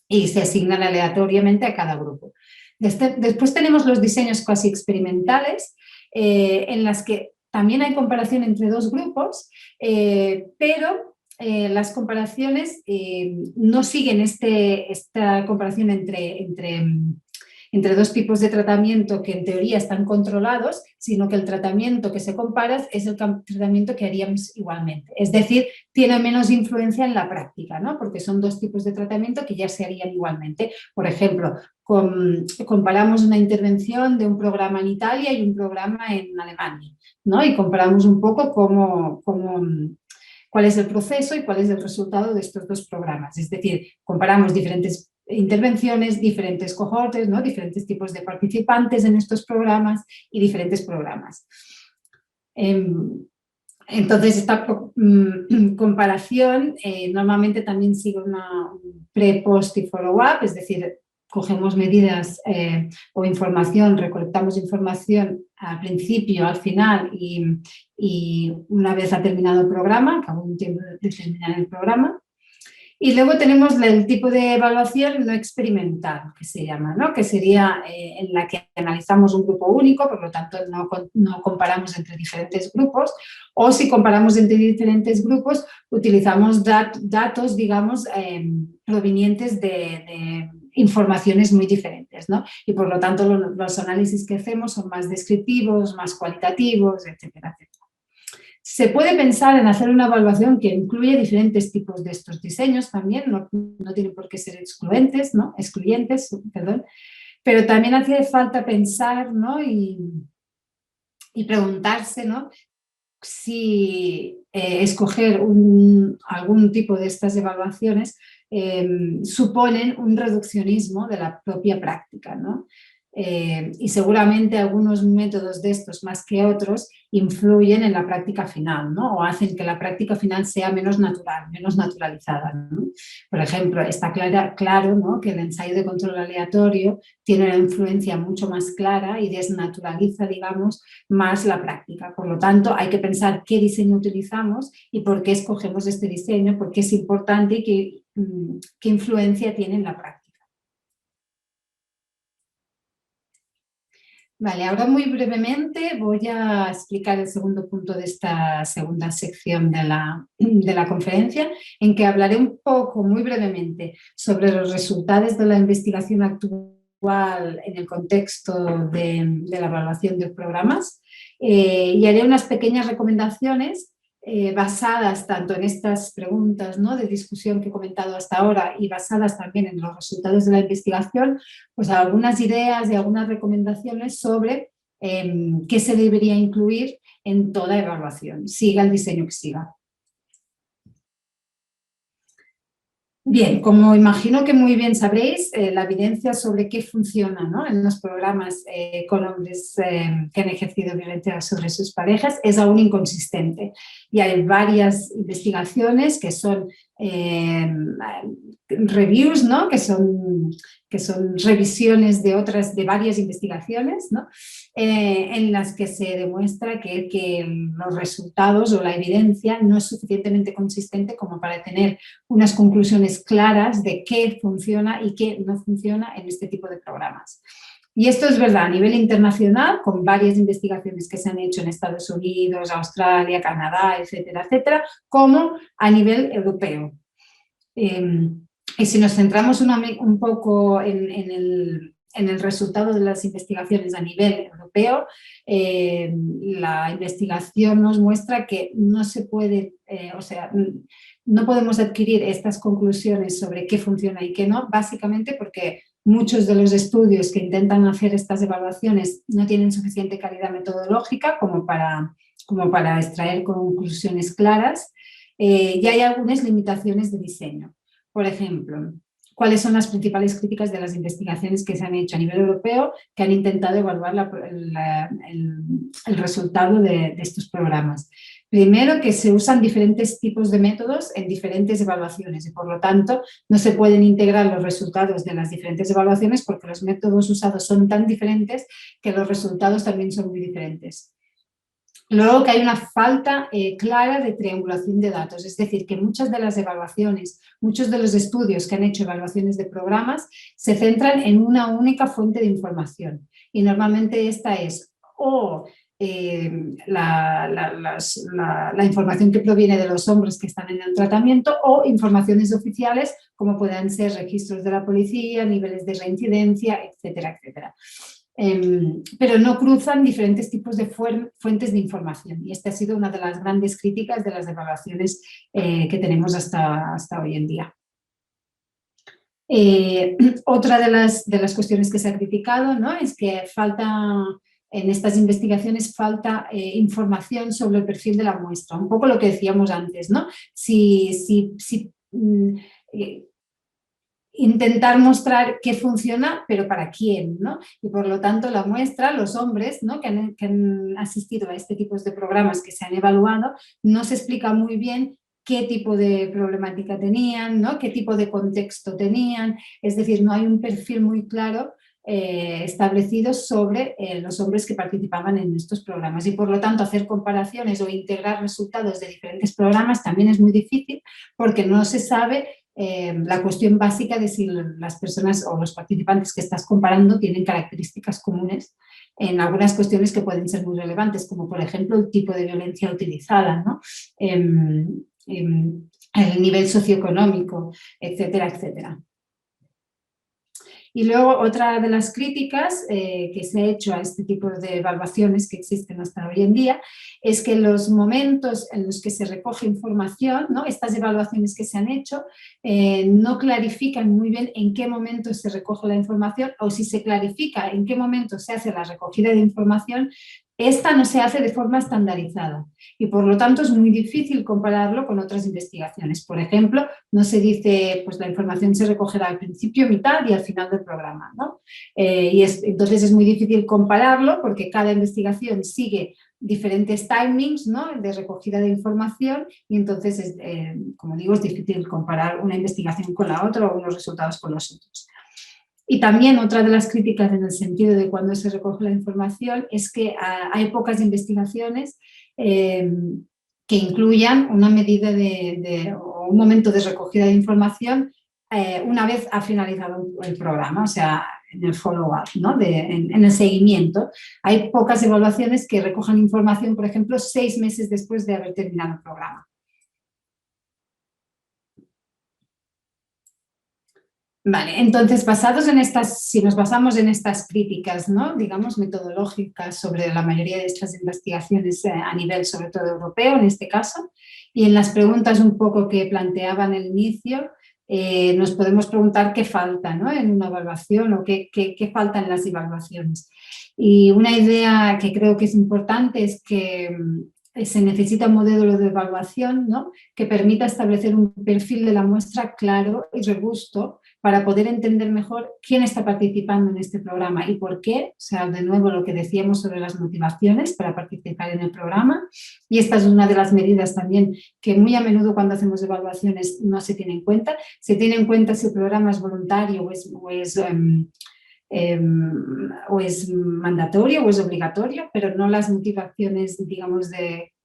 Y se asignan aleatoriamente a cada grupo. Después tenemos los diseños cuasi experimentales, en las que también hay comparación entre dos grupos, pero las comparaciones no siguen esta comparación entre entre dos tipos de tratamiento que en teoría están controlados, sino que el tratamiento que se compara es el tratamiento que haríamos igualmente. Es decir, tiene menos influencia en la práctica, ¿no? Porque son dos tipos de tratamiento que ya se harían igualmente. Por ejemplo, comparamos una intervención de un programa en Italia y un programa en Alemania, ¿no? Y comparamos un poco cuál es el proceso y cuál es el resultado de estos dos programas. Es decir, comparamos diferentes intervenciones, diferentes cohortes, ¿no? Diferentes tipos de participantes en estos programas y diferentes programas. Entonces, esta comparación normalmente también sigue una pre, post y follow-up, es decir, cogemos medidas o información, recolectamos información al principio, al final y una vez ha terminado el programa, acabó un tiempo de terminar el programa. Y luego tenemos el tipo de evaluación no experimental, que se llama, ¿no? Que sería en la que analizamos un grupo único, por lo tanto no comparamos entre diferentes grupos, o si comparamos entre diferentes grupos, utilizamos datos, digamos, provenientes de informaciones muy diferentes, ¿no? Y por lo tanto los análisis que hacemos son más descriptivos, más cualitativos, etcétera, etcétera. Se puede pensar en hacer una evaluación que incluye diferentes tipos de estos diseños también, no tienen por qué ser excluyentes, pero también hace falta pensar, ¿no? y preguntarse, ¿no? Si escoger algún tipo de estas evaluaciones suponen un reduccionismo de la propia práctica, ¿no? Y seguramente algunos métodos de estos más que otros influyen en la práctica final, ¿no? O hacen que la práctica final sea menos natural, menos naturalizada, ¿no? Por ejemplo, está claro, ¿no? Que el ensayo de control aleatorio tiene una influencia mucho más clara y desnaturaliza, digamos, más la práctica. Por lo tanto, hay que pensar qué diseño utilizamos y por qué escogemos este diseño, por qué es importante y qué influencia tiene en la práctica. Vale, ahora muy brevemente voy a explicar el segundo punto de esta segunda sección de la conferencia, en que hablaré un poco, muy brevemente, sobre los resultados de la investigación actual en el contexto de la evaluación de programas y haré unas pequeñas recomendaciones basadas tanto en estas preguntas, ¿no? De discusión que he comentado hasta ahora y basadas también en los resultados de la investigación, pues algunas ideas y algunas recomendaciones sobre qué se debería incluir en toda evaluación, siga el diseño que siga. Bien, como imagino que muy bien sabréis, la evidencia sobre qué funciona, ¿no? En los programas con hombres que han ejercido violencia sobre sus parejas es aún inconsistente. Y hay varias investigaciones que son reviews, ¿no? que son revisiones de varias investigaciones, ¿no? En las que se demuestra que los resultados o la evidencia no es suficientemente consistente como para tener unas conclusiones claras de qué funciona y qué no funciona en este tipo de programas. Y esto es verdad a nivel internacional, con varias investigaciones que se han hecho en Estados Unidos, Australia, Canadá, etcétera, etcétera, como a nivel europeo. Y si nos centramos un poco en el resultado de las investigaciones a nivel europeo, la investigación nos muestra que no se puede, no podemos adquirir estas conclusiones sobre qué funciona y qué no, básicamente porque muchos de los estudios que intentan hacer estas evaluaciones no tienen suficiente calidad metodológica como para extraer conclusiones claras y hay algunas limitaciones de diseño. Por ejemplo, ¿cuáles son las principales críticas de las investigaciones que se han hecho a nivel europeo que han intentado evaluar el resultado de estos programas? Primero, que se usan diferentes tipos de métodos en diferentes evaluaciones y por lo tanto no se pueden integrar los resultados de las diferentes evaluaciones porque los métodos usados son tan diferentes que los resultados también son muy diferentes. Luego que hay una falta clara de triangulación de datos, es decir, que muchas de las evaluaciones, muchos de los estudios que han hecho evaluaciones de programas se centran en una única fuente de información y normalmente esta es o la información que proviene de los hombres que están en el tratamiento o informaciones oficiales como puedan ser registros de la policía, niveles de reincidencia, etcétera, etcétera. Pero no cruzan diferentes tipos de fuentes de información y esta ha sido una de las grandes críticas de las evaluaciones que tenemos hasta hoy en día. Otra de las cuestiones que se ha criticado, ¿no?, es que en estas investigaciones falta información sobre el perfil de la muestra, un poco lo que decíamos antes, ¿no? Intentar mostrar qué funciona, pero para quién, ¿no? Y por lo tanto la muestra, los hombres, ¿no?, que han asistido a este tipo de programas que se han evaluado, no se explica muy bien qué tipo de problemática tenían, ¿no?, qué tipo de contexto tenían, es decir, no hay un perfil muy claro establecido sobre los hombres que participaban en estos programas y por lo tanto hacer comparaciones o integrar resultados de diferentes programas también es muy difícil porque no se sabe la cuestión básica de si las personas o los participantes que estás comparando tienen características comunes en algunas cuestiones que pueden ser muy relevantes, como por ejemplo el tipo de violencia utilizada, ¿no?, el nivel socioeconómico, etcétera, etcétera. Y luego otra de las críticas que se ha hecho a este tipo de evaluaciones que existen hasta hoy en día es que los momentos en los que se recoge información, ¿no?, estas evaluaciones que se han hecho no clarifican muy bien en qué momento se recoge la información o si se clarifica en qué momento se hace la recogida de información, esta no se hace de forma estandarizada y por lo tanto es muy difícil compararlo con otras investigaciones. Por ejemplo, no se dice, pues la información se recogerá al principio, mitad y al final del programa, ¿no? Entonces es muy difícil compararlo porque cada investigación sigue diferentes timings, ¿no?, de recogida de información y entonces, como digo, es difícil comparar una investigación con la otra o unos resultados con los otros. Y también otra de las críticas en el sentido de cuando se recoge la información es que hay pocas investigaciones que incluyan una medida o un momento de recogida de información una vez ha finalizado el programa, o sea, en el follow-up, ¿no?, en el seguimiento. Hay pocas evaluaciones que recojan información, por ejemplo, 6 meses después de haber terminado el programa. Vale, entonces si nos basamos en estas críticas, ¿no?, digamos metodológicas sobre la mayoría de estas investigaciones a nivel sobre todo europeo en este caso, y en las preguntas un poco que planteaba en el inicio, nos podemos preguntar qué falta, ¿no?, en una evaluación o qué falta en las evaluaciones. Y una idea que creo que es importante es que se necesita un modelo de evaluación, ¿no?, que permita establecer un perfil de la muestra claro y robusto para poder entender mejor quién está participando en este programa y por qué, o sea, de nuevo lo que decíamos sobre las motivaciones para participar en el programa, y esta es una de las medidas también que muy a menudo cuando hacemos evaluaciones no se tiene en cuenta. Se tiene en cuenta si el programa es voluntario o es mandatorio o es obligatorio, pero no las motivaciones, digamos,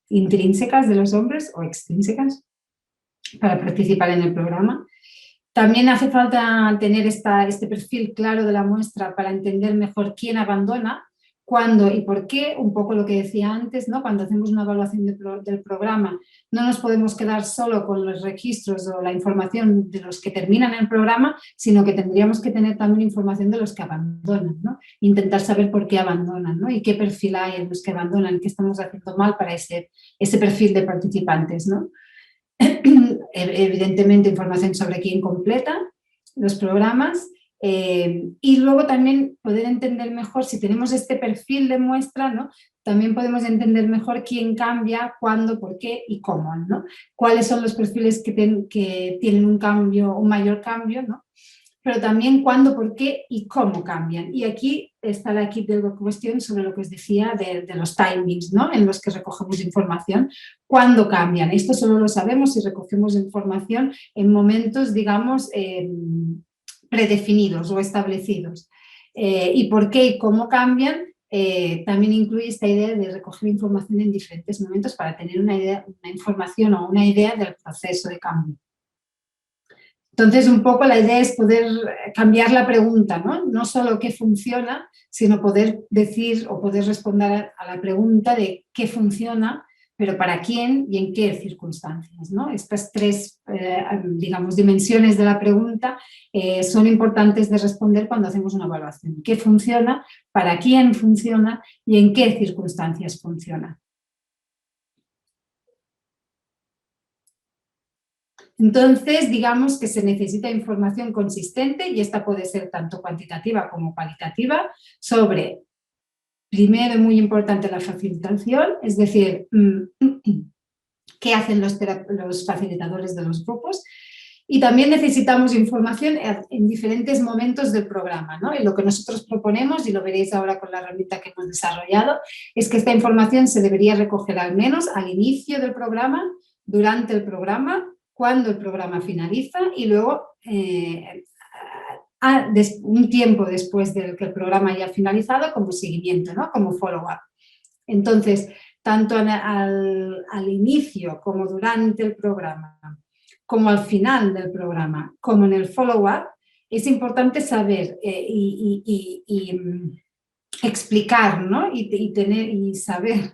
intrínsecas de los hombres o extrínsecas para participar en el programa. También hace falta tener este perfil claro de la muestra para entender mejor quién abandona, cuándo y por qué, un poco lo que decía antes, ¿no?, cuando hacemos una evaluación del programa no nos podemos quedar solo con los registros o la información de los que terminan el programa, sino que tendríamos que tener también información de los que abandonan, ¿no?, intentar saber por qué abandonan, ¿no?, y qué perfil hay en los que abandonan, qué estamos haciendo mal para ese perfil de participantes, ¿no? Evidentemente información sobre quién completa los programas y luego también poder entender mejor, si tenemos este perfil de muestra, ¿no?, también podemos entender mejor quién cambia, cuándo, por qué y cómo, ¿no?, cuáles son los perfiles que tienen un mayor cambio, ¿no?, pero también cuándo, por qué y cómo cambian. Y aquí está la key de la cuestión sobre lo que os decía de los timings, ¿no?, en los que recogemos información, cuándo cambian. Esto solo lo sabemos si recogemos información en momentos, digamos, predefinidos o establecidos. Y por qué y cómo cambian también incluye esta idea de recoger información en diferentes momentos para tener una información o una idea del proceso de cambio. Entonces, un poco la idea es poder cambiar la pregunta, ¿no? No solo qué funciona, sino poder decir o poder responder a la pregunta de qué funciona, pero para quién y en qué circunstancias, ¿no? Estas tres, digamos, dimensiones de la pregunta son importantes de responder cuando hacemos una evaluación. ¿Qué funciona? ¿Para quién funciona? ¿Y en qué circunstancias funciona? Entonces, digamos que se necesita información consistente y esta puede ser tanto cuantitativa como cualitativa sobre, primero, muy importante, la facilitación, es decir, qué hacen los facilitadores de los grupos. Y también necesitamos información en diferentes momentos del programa, ¿no? Y lo que nosotros proponemos, y lo veréis ahora con la herramienta que hemos desarrollado, es que esta información se debería recoger al menos al inicio del programa, durante el programa, cuando el programa finaliza y luego un tiempo después de que el programa haya finalizado como seguimiento, ¿no? Como follow-up. Entonces, tanto al inicio como durante el programa, como al final del programa, como en el follow-up, es importante saber y explicar, ¿no? y saber,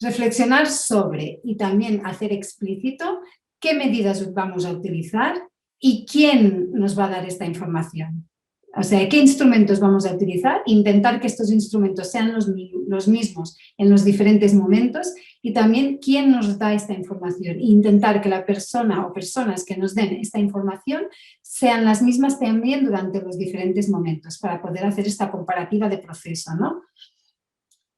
reflexionar sobre y también hacer explícito qué medidas vamos a utilizar y quién nos va a dar esta información. O sea, qué instrumentos vamos a utilizar, intentar que estos instrumentos sean los mismos en los diferentes momentos y también quién nos da esta información e intentar que la persona o personas que nos den esta información sean las mismas también durante los diferentes momentos para poder hacer esta comparativa de proceso, ¿no?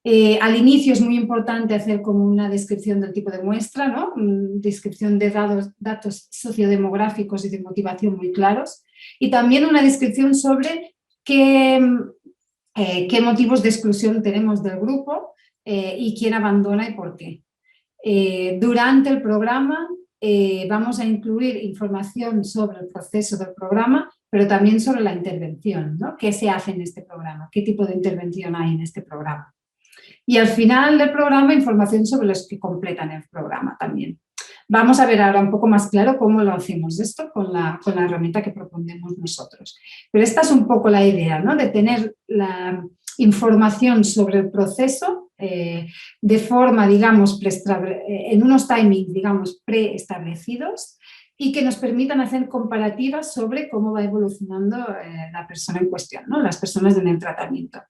Al inicio es muy importante hacer como una descripción del tipo de muestra, ¿no? Descripción de datos sociodemográficos y de motivación muy claros y también una descripción sobre qué motivos de exclusión tenemos del grupo y quién abandona y por qué. Durante el programa vamos a incluir información sobre el proceso del programa, pero también sobre la intervención, ¿no? ¿Qué se hace en este programa? ¿Qué tipo de intervención hay en este programa? Y al final del programa, información sobre los que completan el programa también. Vamos a ver ahora un poco más claro cómo lo hacemos esto con la herramienta que proponemos nosotros. Pero esta es un poco la idea, ¿no? De tener la información sobre el proceso de forma, digamos, en unos timings, digamos, preestablecidos y que nos permitan hacer comparativas sobre cómo va evolucionando la persona en cuestión, ¿no? Las personas en el tratamiento.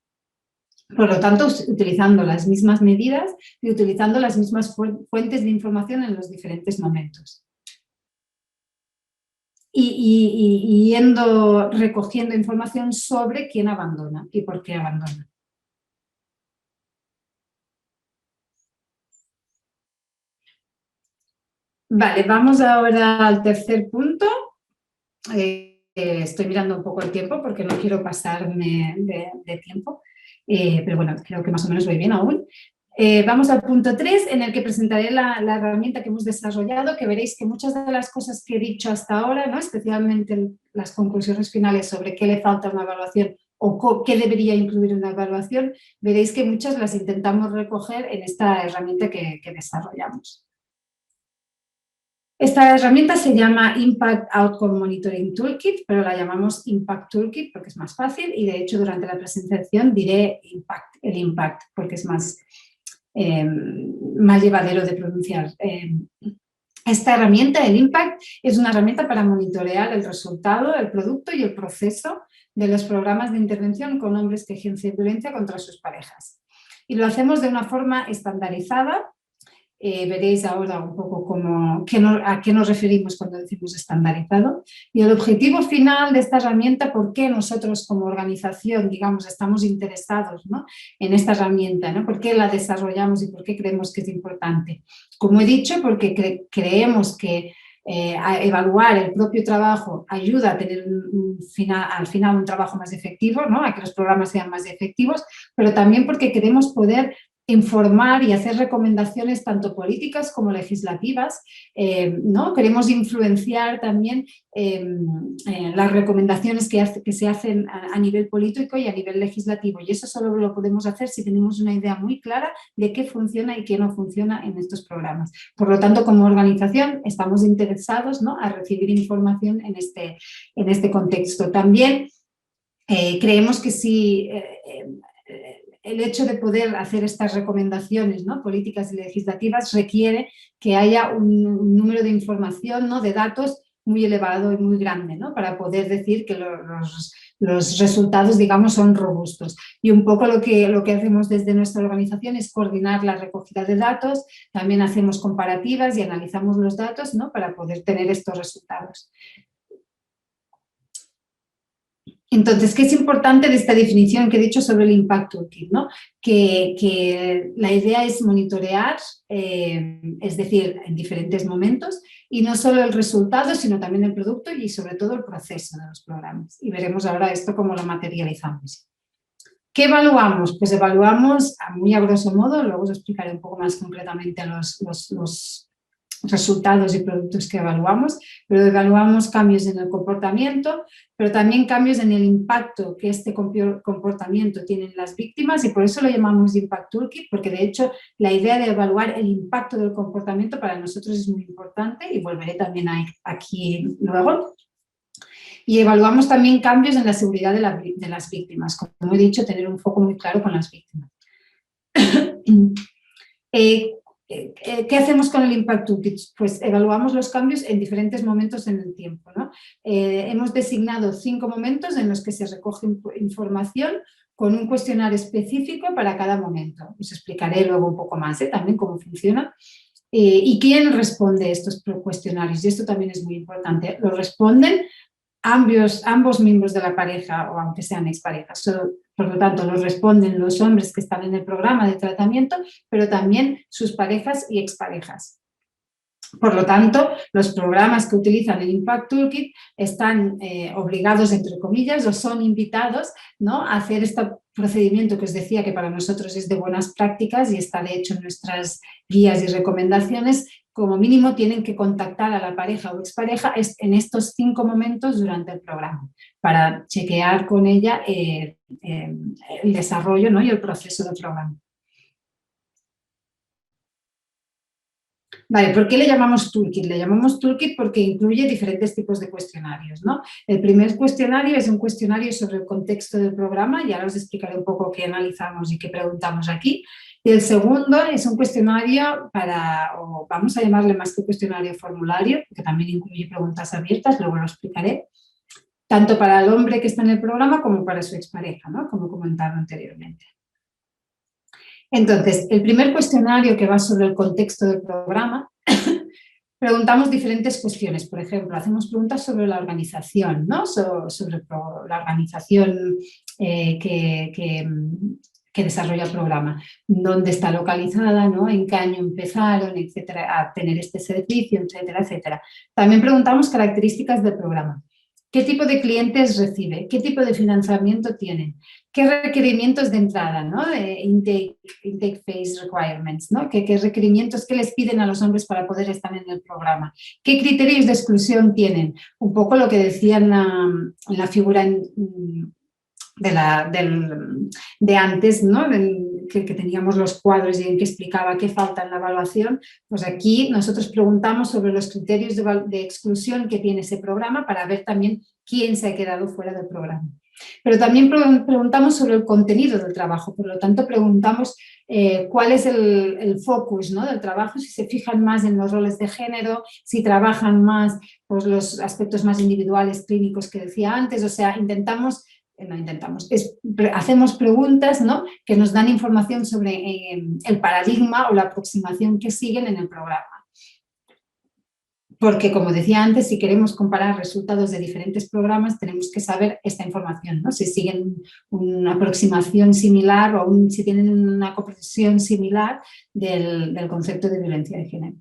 Por lo tanto, utilizando las mismas medidas y utilizando las mismas fuentes de información en los diferentes momentos. Y yendo recogiendo información sobre quién abandona y por qué abandona. Vale, vamos ahora al tercer punto. Estoy mirando un poco el tiempo porque no quiero pasarme de tiempo. Pero bueno, creo que más o menos voy bien aún. Vamos al punto 3, en el que presentaré la herramienta que hemos desarrollado, que veréis que muchas de las cosas que he dicho hasta ahora, ¿no? Especialmente las conclusiones finales sobre qué le falta a una evaluación o qué debería incluir una evaluación, veréis que muchas las intentamos recoger en esta herramienta que desarrollamos. Esta herramienta se llama Impact Outcome Monitoring Toolkit, pero la llamamos Impact Toolkit porque es más fácil y de hecho durante la presentación diré el Impact porque es más llevadero de pronunciar. Esta herramienta, el Impact, es una herramienta para monitorear el resultado, el producto y el proceso de los programas de intervención con hombres que ejercen violencia contra sus parejas. Y lo hacemos de una forma estandarizada. Veréis ahora un poco a qué nos referimos cuando decimos estandarizado. Y el objetivo final de esta herramienta, por qué nosotros como organización, digamos, estamos interesados, ¿no? En esta herramienta, ¿no? ¿Por qué la desarrollamos y por qué creemos que es importante? Como he dicho, porque creemos que a evaluar el propio trabajo ayuda a tener al final un trabajo más efectivo, ¿no? A que los programas sean más efectivos, pero también porque queremos poder informar y hacer recomendaciones tanto políticas como legislativas, ¿no? Queremos influenciar también las recomendaciones que se hacen a nivel político y a nivel legislativo, y eso solo lo podemos hacer si tenemos una idea muy clara de qué funciona y qué no funciona en estos programas. Por lo tanto, como organización estamos interesados, ¿no?, a recibir información en este contexto. También creemos que si el hecho de poder hacer estas recomendaciones, ¿no?, políticas y legislativas requiere que haya un número de información, ¿no?, de datos muy elevado y muy grande, ¿no?, para poder decir que los resultados, digamos, son robustos. Y un poco lo que hacemos desde nuestra organización es coordinar la recogida de datos, también hacemos comparativas y analizamos los datos, ¿no?, para poder tener estos resultados. Entonces, ¿qué es importante de esta definición que he dicho sobre el Impact Toolkit, ¿no? Que la idea es monitorear, es decir, en diferentes momentos, y no solo el resultado, sino también el producto y sobre todo el proceso de los programas. Y veremos ahora esto cómo lo materializamos. ¿Qué evaluamos? Pues evaluamos muy a grosso modo, luego os explicaré un poco más concretamente los resultados y productos que evaluamos, pero evaluamos cambios en el comportamiento, pero también cambios en el impacto que este comportamiento tiene en las víctimas, y por eso lo llamamos Impact Toolkit, porque de hecho la idea de evaluar el impacto del comportamiento para nosotros es muy importante, y volveré también aquí luego. Y evaluamos también cambios en la seguridad de las víctimas, como he dicho, tener un foco muy claro con las víctimas. ¿Qué hacemos con el Impact Toolkit? Pues evaluamos los cambios en diferentes momentos en el tiempo, ¿no? Hemos designado 5 momentos en los que se recoge información con un cuestionario específico para cada momento. Os explicaré luego un poco más también cómo funciona. ¿Y quién responde estos cuestionarios? Y esto también es muy importante. Lo responden ambos miembros de la pareja, o aunque sean exparejas. Por lo tanto, los responden los hombres que están en el programa de tratamiento, pero también sus parejas y exparejas. Por lo tanto, los programas que utilizan el Impact Toolkit están obligados, entre comillas, o son invitados, ¿no?, a hacer este procedimiento que os decía que para nosotros es de buenas prácticas y está de hecho en nuestras guías y recomendaciones. Como mínimo tienen que contactar a la pareja o expareja en estos 5 momentos durante el programa para chequear con ella el desarrollo, ¿no?, y el proceso del programa. Vale, ¿por qué le llamamos Toolkit? Le llamamos Toolkit porque incluye diferentes tipos de cuestionarios, ¿no? El primer cuestionario es un cuestionario sobre el contexto del programa, y ahora os explicaré un poco qué analizamos y qué preguntamos aquí. Y el segundo es un cuestionario o vamos a llamarle más que cuestionario, formulario, que también incluye preguntas abiertas, luego lo explicaré, tanto para el hombre que está en el programa como para su expareja, ¿no?, como comentaba anteriormente. Entonces, el primer cuestionario, que va sobre el contexto del programa, preguntamos diferentes cuestiones. Por ejemplo, hacemos preguntas sobre la organización, ¿no?, sobre la organización que desarrolla el programa, dónde está localizada, ¿no?, en qué año empezaron, etcétera, a tener este servicio, etcétera, etcétera. También preguntamos características del programa. ¿Qué tipo de clientes recibe? ¿Qué tipo de financiamiento tienen? ¿Qué requerimientos de entrada, ¿no?, intake phase requirements, ¿no?, ¿Qué requerimientos, qué les piden a los hombres para poder estar en el programa? ¿Qué criterios de exclusión tienen? Un poco lo que decían en la figura de antes, ¿no?, que teníamos los cuadros y en que explicaba qué falta en la evaluación. Pues aquí nosotros preguntamos sobre los criterios de exclusión que tiene ese programa para ver también quién se ha quedado fuera del programa. Pero también preguntamos sobre el contenido del trabajo, por lo tanto preguntamos cuál es el focus, ¿no?, del trabajo, si se fijan más en los roles de género, si trabajan más pues, los aspectos más individuales, clínicos que decía antes. O sea, hacemos preguntas, ¿no?, que nos dan información sobre el paradigma o la aproximación que siguen en el programa. Porque, como decía antes, si queremos comparar resultados de diferentes programas, tenemos que saber esta información, ¿no?, si siguen una aproximación similar o si tienen una comprensión similar del concepto de violencia de género.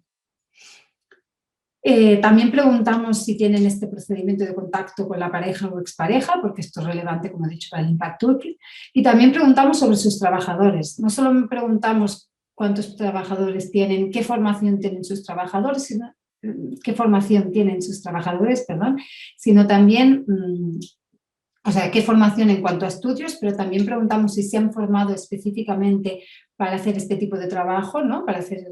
También preguntamos si tienen este procedimiento de contacto con la pareja o expareja, porque esto es relevante, como he dicho, para el Impact Toolkit. Y también preguntamos sobre sus trabajadores. No solo preguntamos cuántos trabajadores tienen, qué formación tienen sus trabajadores, sino también o sea, qué formación en cuanto a estudios, pero también preguntamos si se han formado específicamente para hacer este tipo de trabajo, ¿no? Para hacer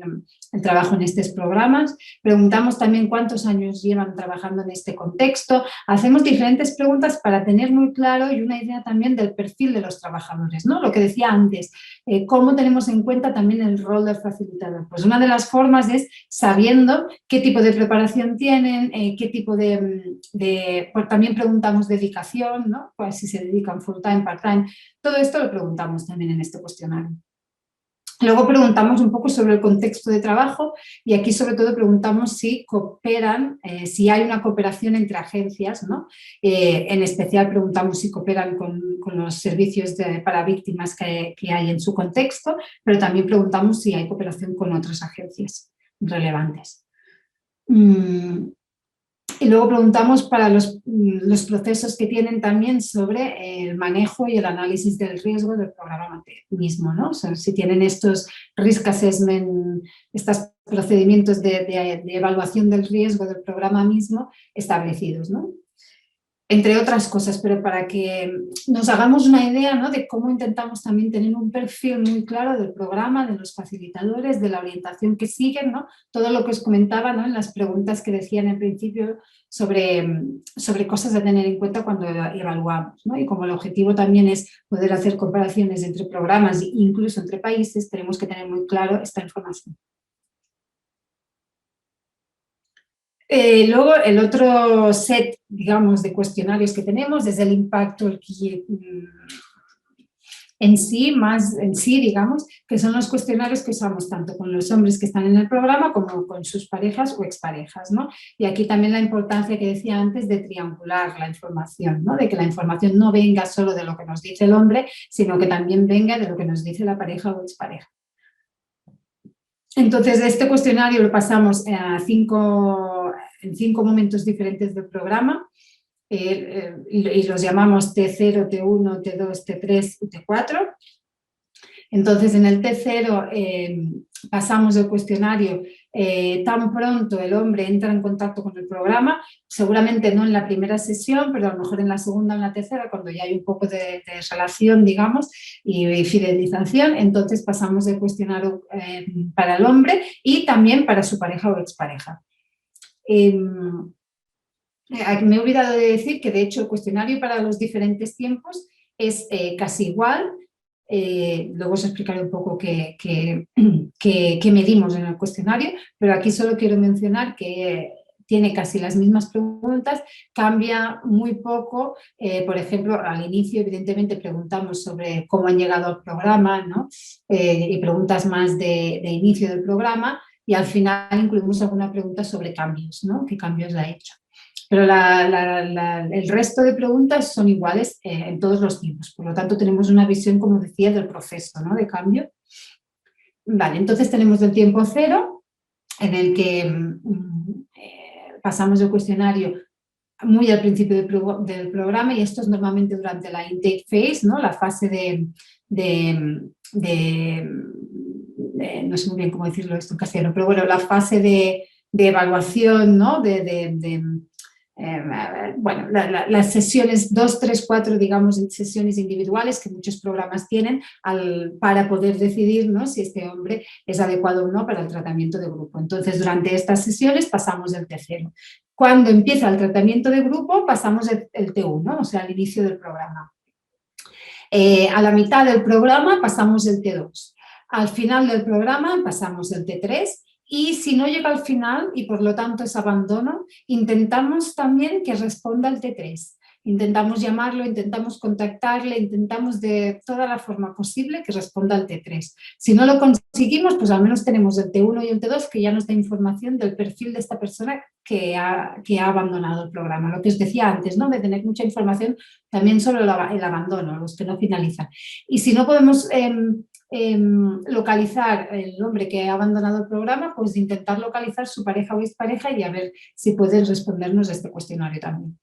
el trabajo en estos programas. Preguntamos también cuántos años llevan trabajando en este contexto. Hacemos diferentes preguntas para tener muy claro y una idea también del perfil de los trabajadores, ¿no? Lo que decía antes, cómo tenemos en cuenta también el rol del facilitador. Pues una de las formas es sabiendo qué tipo de preparación tienen, qué tipo pues también preguntamos dedicación, ¿no? Pues si se dedican full time, part time, todo esto lo preguntamos también en este cuestionario. Luego preguntamos un poco sobre el contexto de trabajo y aquí sobre todo preguntamos si cooperan, si hay una cooperación entre agencias, ¿no? En especial preguntamos si cooperan con los servicios para víctimas que hay en su contexto, pero también preguntamos si hay cooperación con otras agencias relevantes. Y luego preguntamos para los procesos que tienen también sobre el manejo y el análisis del riesgo del programa mismo, ¿no? O sea, si tienen estos risk assessment, estos procedimientos de evaluación del riesgo del programa mismo establecidos, ¿no? Entre otras cosas, pero para que nos hagamos una idea, ¿no? De cómo intentamos también tener un perfil muy claro del programa, de los facilitadores, de la orientación que siguen, ¿no? Todo lo que os comentaba, ¿no? En las preguntas que decían en principio sobre cosas a tener en cuenta cuando evaluamos, ¿no? Y como el objetivo también es poder hacer comparaciones entre programas e incluso entre países, tenemos que tener muy claro esta información. Luego, el otro set, digamos, de cuestionarios que tenemos es el impacto en sí, digamos, que son los cuestionarios que usamos tanto con los hombres que están en el programa como con sus parejas o exparejas, ¿no? Y aquí también la importancia que decía antes de triangular la información, ¿no? De que la información no venga solo de lo que nos dice el hombre, sino que también venga de lo que nos dice la pareja o expareja. Entonces, este cuestionario lo pasamos en 5 momentos diferentes del programa y los llamamos T0, T1, T2, T3 y T4. Entonces, en el T0 pasamos el cuestionario tan pronto el hombre entra en contacto con el programa, seguramente no en la primera sesión, pero a lo mejor en la segunda o en la tercera, cuando ya hay un poco de relación, digamos, y fidelización, entonces pasamos el cuestionario para el hombre y también para su pareja o expareja. Me he olvidado de decir que de hecho el cuestionario para los diferentes tiempos es casi igual. Luego os explicaré un poco qué medimos en el cuestionario, pero aquí solo quiero mencionar que tiene casi las mismas preguntas, cambia muy poco, por ejemplo, al inicio evidentemente preguntamos sobre cómo han llegado al programa, ¿no? Y preguntas más de inicio del programa, y al final incluimos alguna pregunta sobre cambios, ¿no? ¿Qué cambios ha hecho? Pero el resto de preguntas son iguales en todos los tiempos. Por lo tanto, tenemos una visión, como decía, del proceso, ¿no? De cambio. Vale, entonces tenemos el tiempo cero, en el que pasamos el cuestionario muy al principio del programa, y esto es normalmente durante la intake phase, ¿no? La fase no sé muy bien cómo decirlo esto en castellano, pero bueno, la fase de evaluación, ¿no? Bueno, las sesiones 2, 3, 4, digamos, sesiones individuales que muchos programas tienen para poder decidir, ¿no? Si este hombre es adecuado o no para el tratamiento de grupo. Entonces, durante estas sesiones pasamos el T0. Cuando empieza el tratamiento de grupo, pasamos el T1, o sea, al inicio del programa. A la mitad del programa pasamos el T2. Al final del programa pasamos el T3. Y si no llega al final y por lo tanto es abandono, intentamos también que responda al T3. Intentamos llamarlo, intentamos contactarle, intentamos de toda la forma posible que responda al T3. Si no lo conseguimos, pues al menos tenemos el T1 y el T2 que ya nos da información del perfil de esta persona que ha abandonado el programa. Lo que os decía antes, ¿no? De tener mucha información también sobre el abandono, los que no finalizan. Y si no podemos localizar el hombre que ha abandonado el programa, pues intentar localizar su pareja o expareja y a ver si pueden respondernos a este cuestionario también.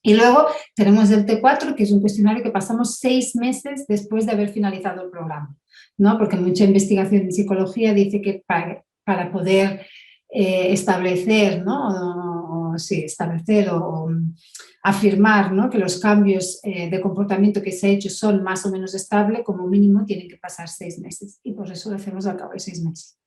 Y luego tenemos el T4, que es un cuestionario que pasamos 6 meses después de haber finalizado el programa, ¿no? Porque mucha investigación en psicología dice que para poder establecer, ¿no? establecer o afirmar, ¿no?, que los cambios de comportamiento que se ha hecho son más o menos estables, como mínimo tienen que pasar 6 meses. Y por eso lo hacemos al cabo de 6 meses.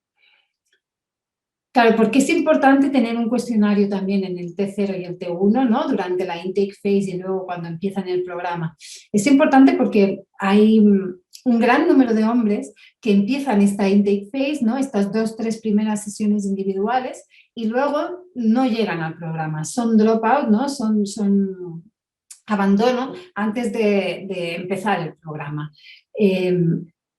Claro, porque es importante tener un cuestionario también en el T0 y el T1, ¿no?, durante la intake phase y luego cuando empiezan el programa. Es importante porque hay un gran número de hombres que empiezan esta intake phase, ¿no?, estas 2-3 primeras sesiones individuales, y luego no llegan al programa, son dropout, ¿no?, son abandono antes de empezar el programa.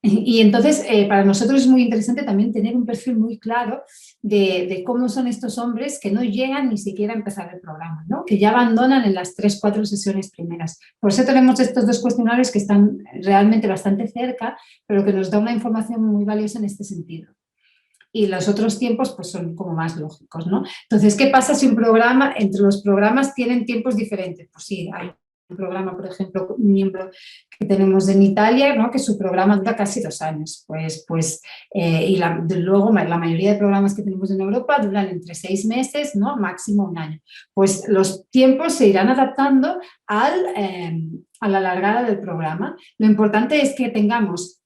Y entonces, para nosotros es muy interesante también tener un perfil muy claro de cómo son estos hombres que no llegan ni siquiera a empezar el programa, ¿no?, que ya abandonan en las 3-4 sesiones primeras. Por eso tenemos estos 2 cuestionarios que están realmente bastante cerca, pero que nos da una información muy valiosa en este sentido. Y los otros tiempos pues son como más lógicos, ¿no? Entonces, ¿qué pasa si un programa, entre los programas tienen tiempos diferentes? Pues sí, hay un programa, por ejemplo, un miembro que tenemos en Italia, ¿no?, que su programa dura casi 2 años, y luego la mayoría de programas que tenemos en Europa duran entre 6 meses, ¿no?, máximo 1 año. Pues los tiempos se irán adaptando a la largada del programa. Lo importante es que tengamos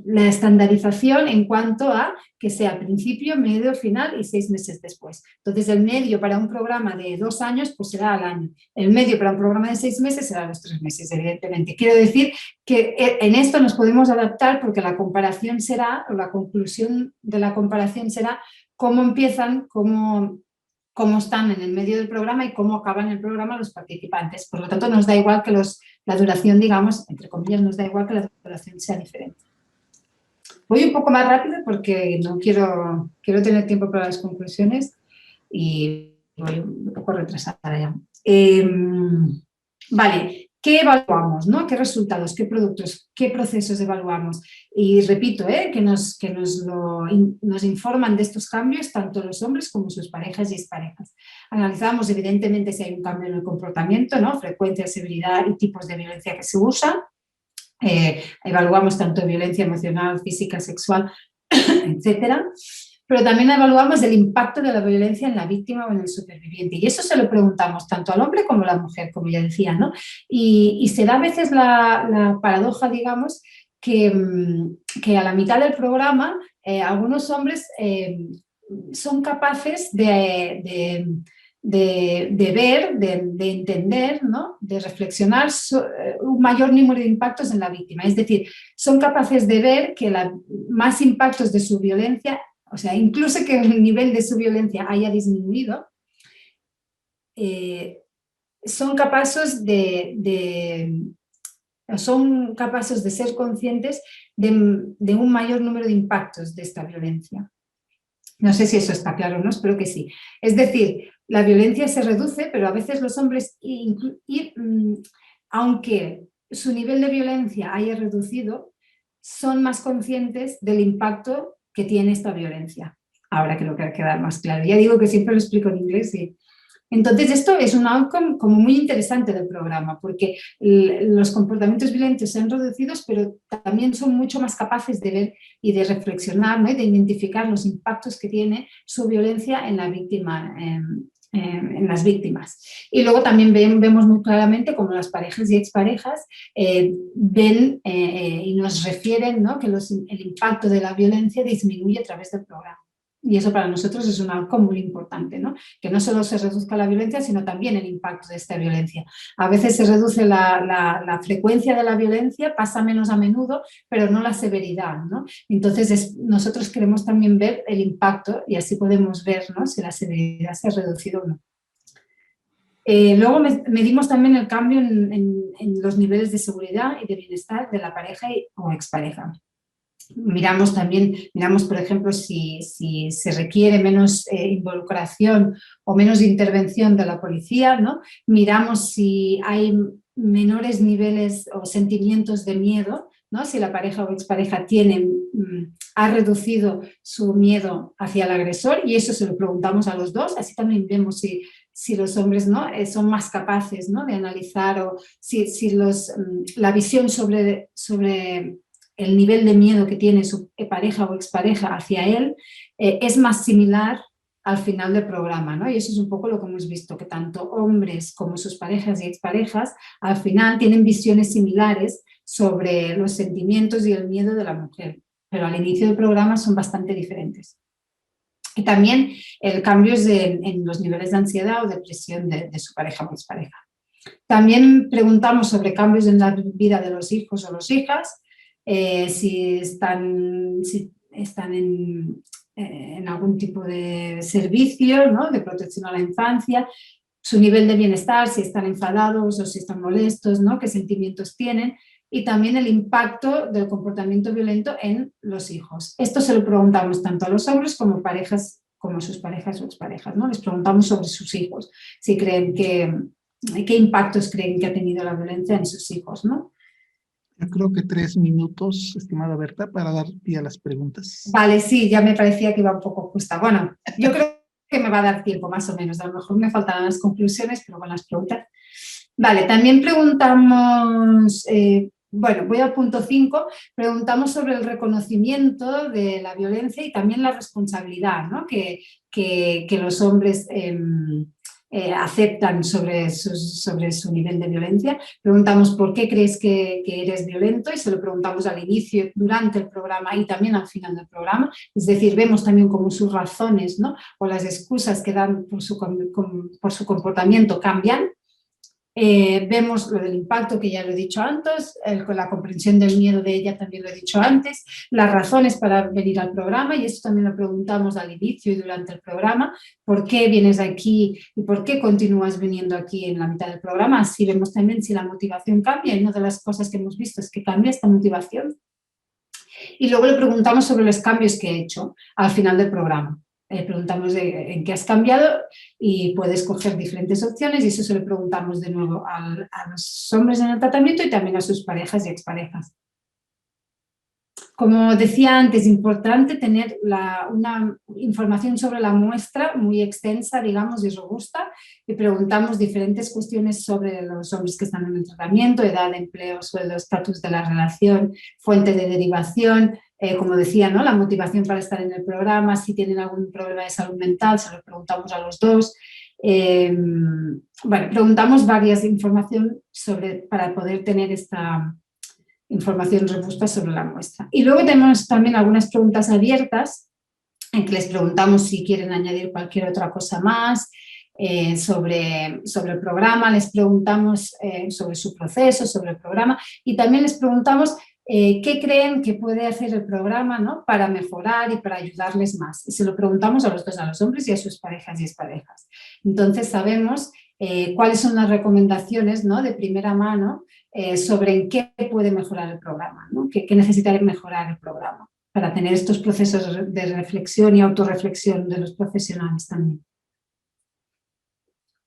la estandarización en cuanto a que sea principio, medio, final y 6 meses después. Entonces, el medio para un programa de 2 años pues será al año. El medio para un programa de 6 meses será a los 3 meses, evidentemente. Quiero decir que en esto nos podemos adaptar porque la comparación será, o la conclusión de la comparación será cómo empiezan, cómo están en el medio del programa y cómo acaban el programa los participantes. Por lo tanto, nos da igual que la duración, digamos, entre comillas, nos da igual que la duración sea diferente. Voy un poco más rápido porque no quiero tener tiempo para las conclusiones y voy un poco retrasada ya. Vale, ¿qué evaluamos, ¿no? ¿Qué resultados, qué productos, qué procesos evaluamos? Y repito, que nos informan de estos cambios tanto los hombres como sus parejas y exparejas. Analizamos evidentemente si hay un cambio en el comportamiento, ¿no?, frecuencia, severidad y tipos de violencia que se usan. Evaluamos tanto violencia emocional, física, sexual, etcétera. Pero también evaluamos el impacto de la violencia en la víctima o en el superviviente. Y eso se lo preguntamos tanto al hombre como a la mujer, como ya decía, ¿no? Y se da a veces la paradoja, digamos, que a la mitad del programa algunos hombres son capaces de ver, de entender, ¿no?, de reflexionar un mayor número de impactos en la víctima. Es decir, son capaces de ver que más impactos de su violencia, o sea, incluso que el nivel de su violencia haya disminuido, son capaces de ser conscientes de un mayor número de impactos de esta violencia. No sé si eso está claro o no, espero que sí. Es decir, la violencia se reduce, pero a veces los hombres, aunque su nivel de violencia haya reducido, son más conscientes del impacto que tiene esta violencia. Ahora creo que va a quedar más claro. Ya digo que siempre lo explico en inglés. Y entonces esto es un outcome como muy interesante del programa, porque los comportamientos violentos se han reducido, pero también son mucho más capaces de ver y de reflexionar, ¿no?, y de identificar los impactos que tiene su violencia en la víctima, en las víctimas. Y luego también vemos muy claramente cómo las parejas y exparejas ven y nos refieren, ¿no?, que el impacto de la violencia disminuye a través del programa. Y eso para nosotros es un outcome muy importante, ¿no?, que no solo se reduzca la violencia, sino también el impacto de esta violencia. A veces se reduce la frecuencia de la violencia, pasa menos a menudo, pero no la severidad, ¿no? Entonces nosotros queremos también ver el impacto y así podemos ver, ¿no?, si la severidad se ha reducido o no. Luego medimos también el cambio en los niveles de seguridad y de bienestar de la pareja o expareja. Miramos, por ejemplo, si se requiere menos involucración o menos intervención de la policía, ¿no? Miramos si hay menores niveles o sentimientos de miedo, ¿no? Si la pareja o expareja tiene, ha reducido su miedo hacia el agresor, y eso se lo preguntamos a los dos, así también vemos si los hombres, ¿no? Son más capaces, ¿no? De analizar, o si la visión sobre el nivel de miedo que tiene su pareja o expareja hacia él es más similar al final del programa, ¿no? Y eso es un poco lo que hemos visto, que tanto hombres como sus parejas y exparejas al final tienen visiones similares sobre los sentimientos y el miedo de la mujer, pero al inicio del programa son bastante diferentes. Y también cambios en los niveles de ansiedad o depresión de su pareja o expareja. También preguntamos sobre cambios en la vida de los hijos o las hijas, si están en algún tipo de servicio, ¿no? De protección a la infancia, su nivel de bienestar, si están enfadados o si están molestos, ¿no? Qué sentimientos tienen, y también el impacto del comportamiento violento en los hijos. Esto se lo preguntamos tanto a los hombres como como a sus parejas o exparejas, ¿no? Les preguntamos sobre sus hijos, si creen qué impactos creen que ha tenido la violencia en sus hijos, ¿no? Yo creo que 3 minutos, estimada Berta, para dar pie a las preguntas. Vale, sí, ya me parecía que iba un poco justa. Bueno, yo creo que me va a dar tiempo más o menos. A lo mejor me faltan las conclusiones, pero con las preguntas. Vale, también preguntamos, bueno, voy al punto 5, preguntamos sobre el reconocimiento de la violencia y también la responsabilidad, ¿no? que los hombres aceptan sobre su nivel de violencia. Preguntamos por qué crees que eres violento, y se lo preguntamos al inicio, durante el programa y también al final del programa. Es decir, vemos también cómo sus razones, ¿no? O las excusas que dan por su comportamiento cambian. Vemos lo del impacto, que ya lo he dicho antes, con la comprensión del miedo de ella también lo he dicho antes, las razones para venir al programa, y eso también lo preguntamos al inicio y durante el programa, por qué vienes aquí y por qué continúas viniendo aquí en la mitad del programa. Así vemos también si la motivación cambia, y una de las cosas que hemos visto es que cambia esta motivación. Y luego le preguntamos sobre los cambios que he hecho al final del programa. Preguntamos en qué has cambiado, y puedes coger diferentes opciones, y eso se lo preguntamos de nuevo a los hombres en el tratamiento y también a sus parejas y exparejas. Como decía antes, es importante tener una información sobre la muestra muy extensa, digamos, y robusta, y preguntamos diferentes cuestiones sobre los hombres que están en el tratamiento: edad, empleo, sueldo, estatus de la relación, fuente de derivación, como decía, ¿no? La motivación para estar en el programa, si tienen algún problema de salud mental, se lo preguntamos a los dos. Bueno, preguntamos varias información para poder tener esta información robusta sobre la muestra. Y luego tenemos también algunas preguntas abiertas, en que les preguntamos si quieren añadir cualquier otra cosa más sobre el programa, les preguntamos sobre su proceso, sobre el programa, y también les preguntamos qué creen que puede hacer el programa, ¿no? Para mejorar y para ayudarles más. Y se lo preguntamos a los dos, a los hombres y a sus parejas y exparejas. Entonces sabemos cuáles son las recomendaciones, ¿no? De primera mano sobre en qué puede mejorar el programa, ¿no? ¿Qué necesita mejorar el programa para tener estos procesos de reflexión y autorreflexión de los profesionales también.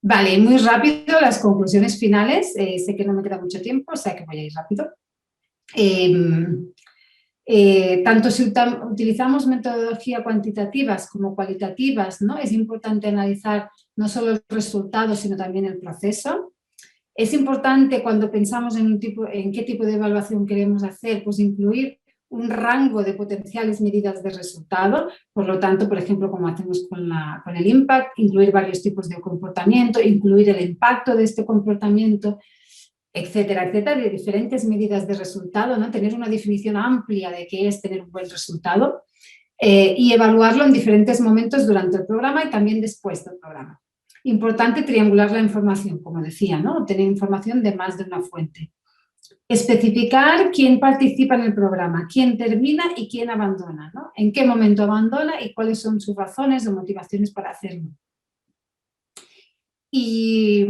Vale, muy rápido las conclusiones finales. Sé que no me queda mucho tiempo, o sea que voy a ir rápido. Tanto si utilizamos metodologías cuantitativas como cualitativas, ¿no? Es importante analizar no solo el resultado, sino también el proceso. Es importante, cuando pensamos en qué tipo de evaluación queremos hacer, pues incluir un rango de potenciales medidas de resultado. Por lo tanto, por ejemplo, como hacemos con el impact, incluir varios tipos de comportamiento, incluir el impacto de este comportamiento, etcétera, etcétera, de diferentes medidas de resultado, ¿no? Tener una definición amplia de qué es tener un buen resultado y evaluarlo en diferentes momentos durante el programa y también después del programa. Importante triangular la información, como decía, ¿no? Obtener información de más de una fuente. Especificar quién participa en el programa, quién termina y quién abandona, ¿no? En qué momento abandona y cuáles son sus razones o motivaciones para hacerlo. Y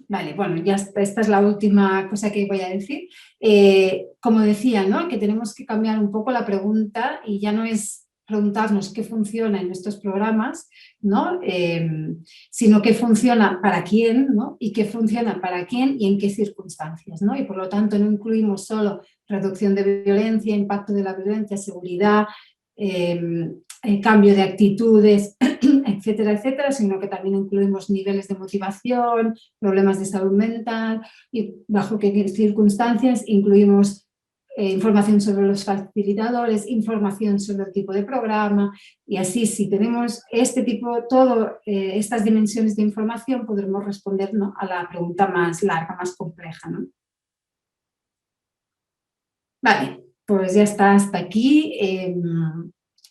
vale, bueno, ya esta es la última cosa que voy a decir. Como decía, ¿no? Que tenemos que cambiar un poco la pregunta, y ya no es preguntarnos qué funciona en nuestros programas, ¿no? Sino qué funciona para quién, ¿no? Y qué funciona para quién y en qué circunstancias, ¿no? Y por lo tanto no incluimos solo reducción de violencia, impacto de la violencia, seguridad, cambio de actitudes, etcétera, etcétera, sino que también incluimos niveles de motivación, problemas de salud mental y bajo qué circunstancias incluimos información sobre los facilitadores, información sobre el tipo de programa y así si tenemos este tipo, todas estas dimensiones de información podremos responder, ¿no?, a la pregunta más larga, más compleja, ¿no? Vale, pues ya está hasta aquí.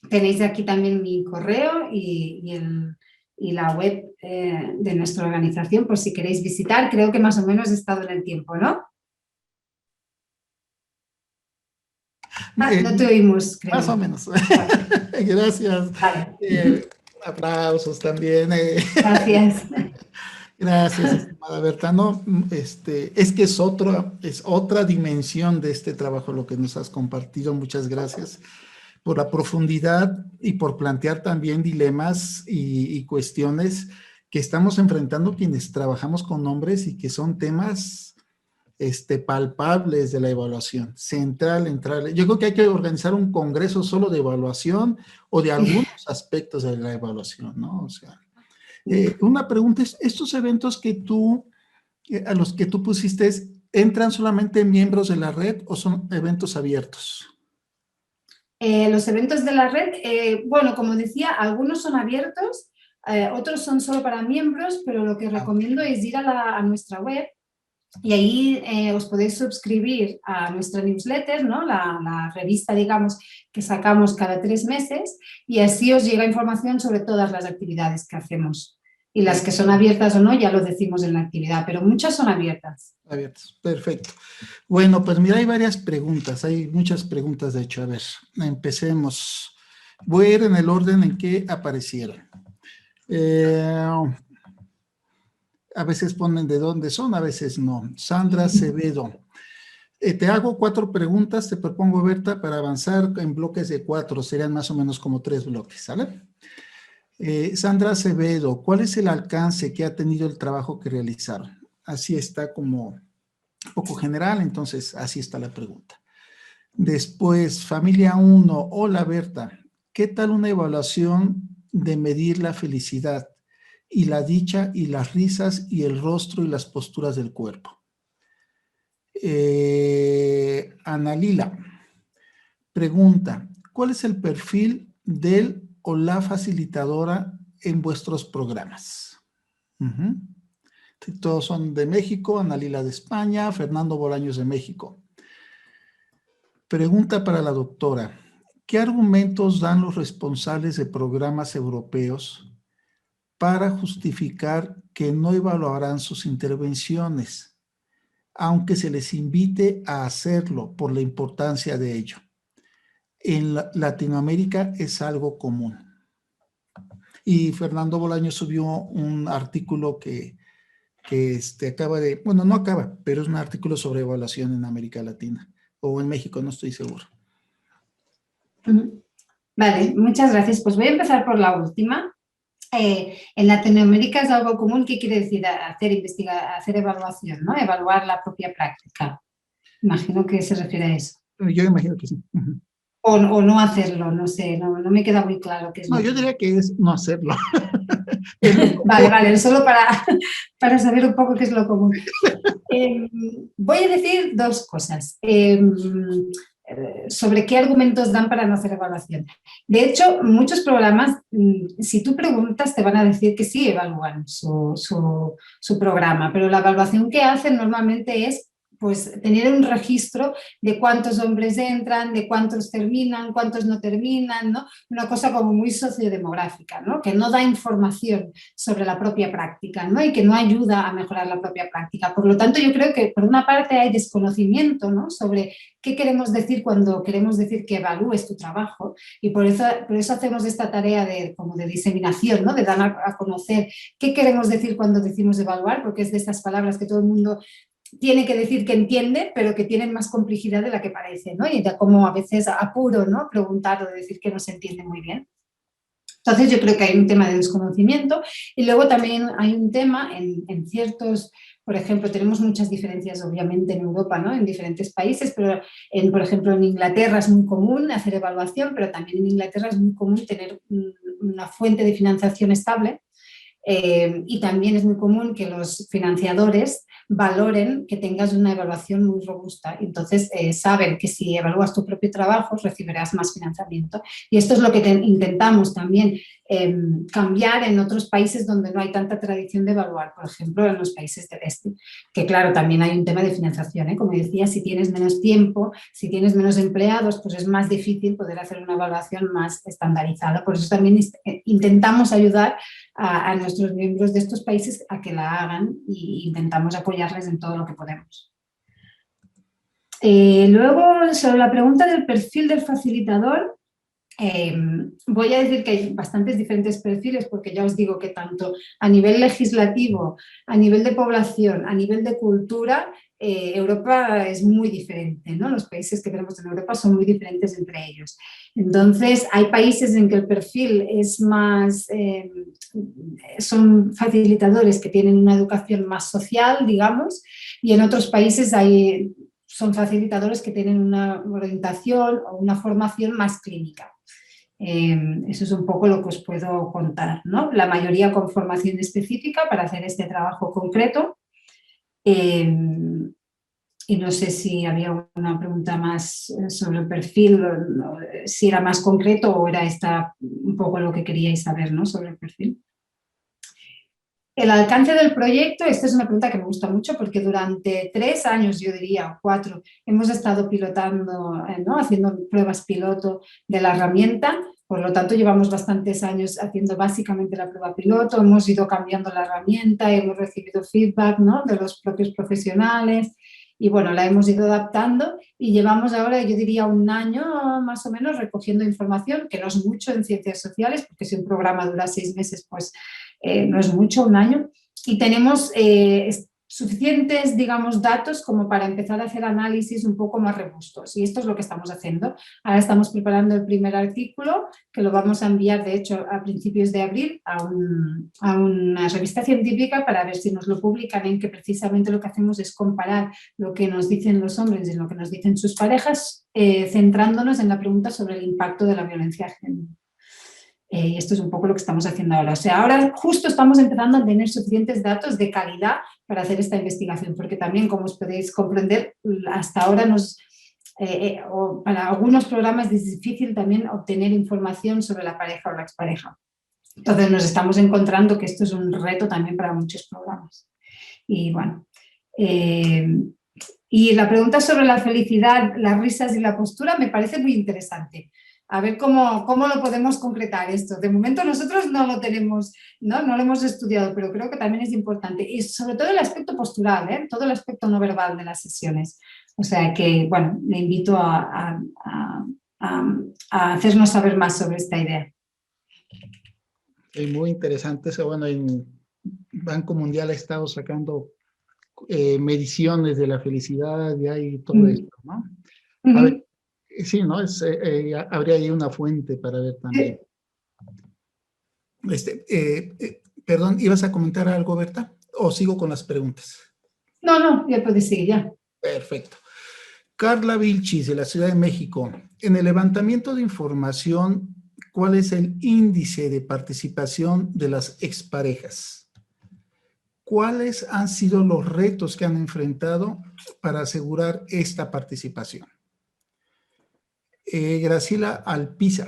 Tenéis aquí también mi correo y la web de nuestra organización por si queréis visitar. Creo que más o menos he estado en el tiempo, ¿no? No te oímos, creo. Más o menos. Gracias. Vale. Aplausos también. Gracias. Gracias, estimada Berta. No, es que es otra dimensión de este trabajo lo que nos has compartido. Muchas gracias por la profundidad y por plantear también dilemas y cuestiones que estamos enfrentando quienes trabajamos con hombres y que son temas palpables de la evaluación, central. Yo creo que hay que organizar un congreso solo de evaluación o de algunos aspectos de la evaluación, ¿no? O sea, una pregunta es, ¿estos eventos que a los que tú pusiste, entran solamente miembros de la red o son eventos abiertos? Los eventos de la red, bueno, como decía, algunos son abiertos, otros son solo para miembros, pero lo que recomiendo es ir a nuestra web y ahí os podéis suscribir a nuestra newsletter, ¿no? La revista, digamos, que sacamos cada 3 meses y así os llega información sobre todas las actividades que hacemos. Y las que son abiertas o no ya lo decimos en la actividad, pero muchas son abiertas. Abiertas, perfecto. Bueno, pues mira, hay varias preguntas, hay muchas preguntas de hecho. A ver, empecemos. Voy a ir en el orden en que aparecieron. A veces ponen de dónde son, a veces no. Sandra Acevedo. Te hago 4 preguntas, te propongo, Berta, para avanzar en bloques de 4, serían más o menos como 3 bloques, ¿sale? Sandra Acevedo, ¿cuál es el alcance que ha tenido el trabajo que realizaron? Así está como un poco general, entonces así está la pregunta. Después, familia 1, hola Berta, ¿qué tal una evaluación de medir la felicidad y la dicha y las risas y el rostro y las posturas del cuerpo? Ana Lila pregunta, ¿cuál es el perfil del o la facilitadora en vuestros programas? Todos son de México, Ana Lila de España, Fernando Bolaños de México. Pregunta para la doctora, ¿qué argumentos dan los responsables de programas europeos para justificar que no evaluarán sus intervenciones, aunque se les invite a hacerlo por la importancia de ello? En Latinoamérica es algo común. Y Fernando Bolaños subió un artículo que acaba de, bueno, no acaba, pero es un artículo sobre evaluación en América Latina, o en México, no estoy seguro. Vale, muchas gracias. Pues voy a empezar por la última. En Latinoamérica es algo común. ¿Qué quiere decir hacer evaluación, ¿no? Evaluar la propia práctica. Imagino que se refiere a eso. Yo imagino que sí. O no hacerlo, no sé, no me queda muy claro qué es. No, yo diría que es no hacerlo. Vale, solo para saber un poco qué es lo común. Voy a decir 2 cosas sobre qué argumentos dan para no hacer evaluación. De hecho, muchos programas, si tú preguntas, te van a decir que sí evalúan su programa, pero la evaluación que hacen normalmente es pues tener un registro de cuántos hombres entran, de cuántos terminan, cuántos no terminan, ¿no? Una cosa como muy sociodemográfica, ¿no? Que no da información sobre la propia práctica, ¿no? Y que no ayuda a mejorar la propia práctica. Por lo tanto, yo creo que por una parte hay desconocimiento, ¿no? Sobre qué queremos decir cuando queremos decir que evalúes tu trabajo, y por eso hacemos esta tarea como de diseminación, ¿no? De dar a conocer qué queremos decir cuando decimos evaluar, porque es de estas palabras que todo el mundo tiene que decir que entiende, pero que tienen más complejidad de la que parece, ¿no? Y da como a veces apuro, ¿no? Preguntar o decir que no se entiende muy bien. Entonces yo creo que hay un tema de desconocimiento y luego también hay un tema en ciertos, por ejemplo, tenemos muchas diferencias obviamente en Europa, ¿no? En diferentes países, pero por ejemplo en Inglaterra es muy común hacer evaluación, pero también en Inglaterra es muy común tener una fuente de financiación estable. Y también es muy común que los financiadores valoren que tengas una evaluación muy robusta. Entonces, saben que si evalúas tu propio trabajo, recibirás más financiamiento. Y esto es lo que intentamos también cambiar en otros países donde no hay tanta tradición de evaluar, por ejemplo, en los países del este, que claro, también hay un tema de financiación, ¿eh? Como decía, si tienes menos tiempo, si tienes menos empleados, pues es más difícil poder hacer una evaluación más estandarizada. Por eso también intentamos ayudar a nuestros miembros de estos países a que la hagan e intentamos apoyarles en todo lo que podemos. Luego, sobre la pregunta del perfil del facilitador, voy a decir que hay bastantes diferentes perfiles porque ya os digo que tanto a nivel legislativo, a nivel de población, a nivel de cultura, Europa es muy diferente, ¿no? Los países que tenemos en Europa son muy diferentes entre ellos. Entonces, hay países en que el perfil es más, son facilitadores que tienen una educación más social, digamos, y en otros países son facilitadores que tienen una orientación o una formación más clínica. Eso es un poco lo que os puedo contar, ¿no? La mayoría con formación específica para hacer este trabajo concreto. Y no sé si había una pregunta más sobre el perfil, si era más concreto o era esta un poco lo que queríais saber, ¿no? Sobre el perfil. El alcance del proyecto, esta es una pregunta que me gusta mucho porque durante 3 años, yo diría, 4, hemos estado pilotando, ¿no? Haciendo pruebas piloto de la herramienta. Por lo tanto, llevamos bastantes años haciendo básicamente la prueba piloto, hemos ido cambiando la herramienta, hemos recibido feedback, ¿no? De los propios profesionales y bueno, la hemos ido adaptando y llevamos ahora, yo diría, 1 año más o menos recogiendo información, que no es mucho en ciencias sociales, porque si un programa dura 6 meses, pues no es mucho, 1 año, y tenemos suficientes, digamos, datos como para empezar a hacer análisis un poco más robustos. Y esto es lo que estamos haciendo. Ahora estamos preparando el primer artículo, que lo vamos a enviar, de hecho, a principios de abril a una revista científica para ver si nos lo publican, en que precisamente lo que hacemos es comparar lo que nos dicen los hombres y lo que nos dicen sus parejas, centrándonos en la pregunta sobre el impacto de la violencia de género. Y esto es un poco lo que estamos haciendo ahora. O sea, ahora justo estamos empezando a tener suficientes datos de calidad para hacer esta investigación, porque también, como os podéis comprender, hasta ahora o para algunos programas es difícil también obtener información sobre la pareja o la expareja. Entonces nos estamos encontrando que esto es un reto también para muchos programas. Y bueno, y la pregunta sobre la felicidad, las risas y la postura me parece muy interesante. A ver cómo lo podemos concretar esto. De momento nosotros no lo tenemos, no lo hemos estudiado, pero creo que también es importante. Y sobre todo el aspecto postural, todo el aspecto no verbal de las sesiones. O sea que, bueno, le invito a hacernos saber más sobre esta idea. Es muy interesante eso. Bueno, en Banco Mundial ha estado sacando mediciones de la felicidad y todo esto, ¿no? A ver, sí, ¿no? Habría ahí una fuente para ver también. Perdón, ¿ibas a comentar algo, Berta? ¿O sigo con las preguntas? No, ya puedes seguir, ya. Perfecto. Carla Vilchis, de la Ciudad de México. En el levantamiento de información, ¿cuál es el índice de participación de las exparejas? ¿Cuáles han sido los retos que han enfrentado para asegurar esta participación? Graciela Alpizar.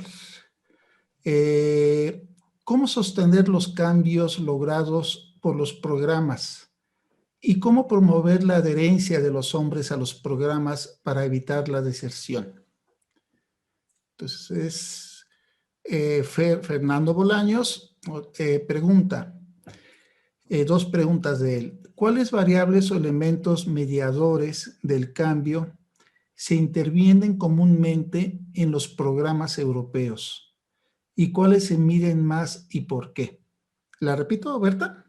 ¿Cómo sostener los cambios logrados por los programas? ¿Y cómo promover la adherencia de los hombres a los programas para evitar la deserción? Entonces, Fernando Bolaños pregunta, 2 preguntas de él. ¿Cuáles variables o elementos mediadores del cambio se intervienen comúnmente en los programas europeos? ¿Y cuáles se miden más y por qué? ¿La repito, Berta?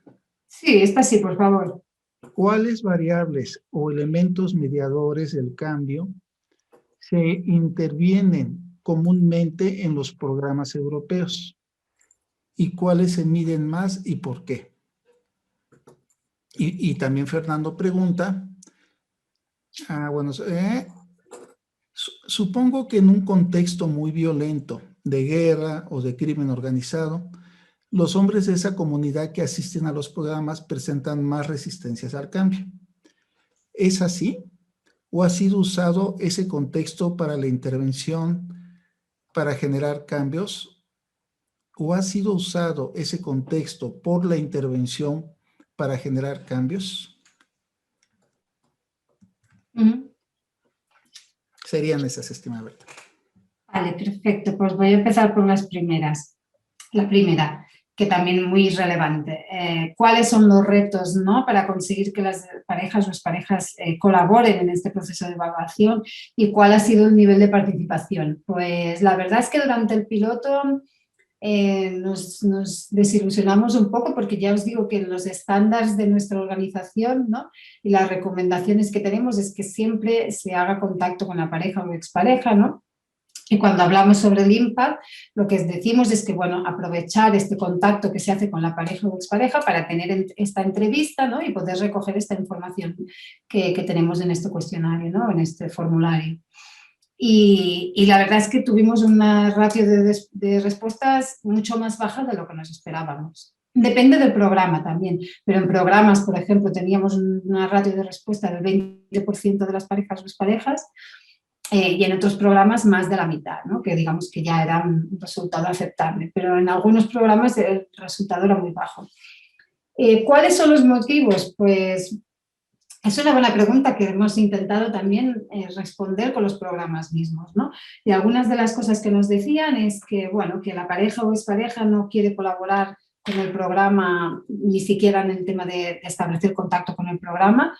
Sí, esta sí, por favor. ¿Cuáles variables o elementos mediadores del cambio se intervienen comúnmente en los programas europeos? ¿Y cuáles se miden más y por qué? Y también Fernando pregunta, bueno, supongo que en un contexto muy violento, de guerra o de crimen organizado, los hombres de esa comunidad que asisten a los programas presentan más resistencias al cambio. ¿Es así? ¿O ha sido usado ese contexto para la intervención para generar cambios? ¿O ha sido usado ese contexto por la intervención para generar cambios? Serían esas, estimada Berta. Vale, perfecto. Pues voy a empezar por las primeras. La primera, que también muy relevante. ¿Cuáles son los retos, ¿no?, para conseguir que las parejas o exparejas colaboren en este proceso de evaluación y cuál ha sido el nivel de participación? Pues la verdad es que durante el piloto nos desilusionamos un poco porque ya os digo que los estándares de nuestra organización, ¿no?, y las recomendaciones que tenemos es que siempre se haga contacto con la pareja o expareja, ¿no? Y cuando hablamos sobre el impact, lo que decimos es que, bueno, aprovechar este contacto que se hace con la pareja o expareja para tener esta entrevista, ¿no?, y poder recoger esta información que tenemos en este cuestionario, ¿no?, en este formulario. Y la verdad es que tuvimos una ratio de respuestas mucho más baja de lo que nos esperábamos. Depende del programa también, pero en programas, por ejemplo, teníamos una ratio de respuesta del 20% de las parejas o exparejas, y en otros programas más de la mitad, ¿no?, que digamos que ya era un resultado aceptable, pero en algunos programas el resultado era muy bajo. ¿Cuáles son los motivos? Pues es una buena pregunta que hemos intentado también responder con los programas mismos, ¿no? Y algunas de las cosas que nos decían es que, bueno, que la pareja o expareja no quiere colaborar con el programa, ni siquiera en el tema de establecer contacto con el programa,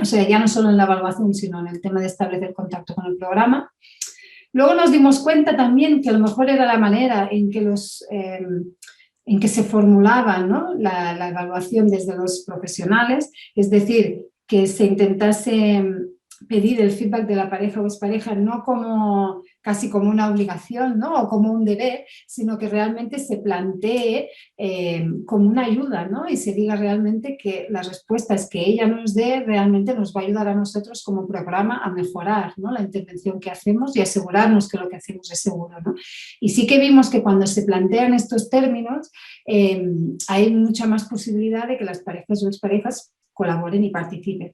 o sea, ya no solo en la evaluación, sino en el tema de establecer contacto con el programa. Luego nos dimos cuenta también que a lo mejor era la manera en que se formulaba, ¿no?, la evaluación desde los profesionales, es decir, que se intentase pedir el feedback de la pareja o expareja no como casi como una obligación, ¿no?, o como un deber, sino que realmente se plantee como una ayuda, ¿no?, y se diga realmente que las respuestas que ella nos dé realmente nos va a ayudar a nosotros como programa a mejorar, ¿no?, la intervención que hacemos y asegurarnos que lo que hacemos es seguro, ¿no? Y sí que vimos que cuando se plantean estos términos hay mucha más posibilidad de que las parejas o exparejas colaboren y participen.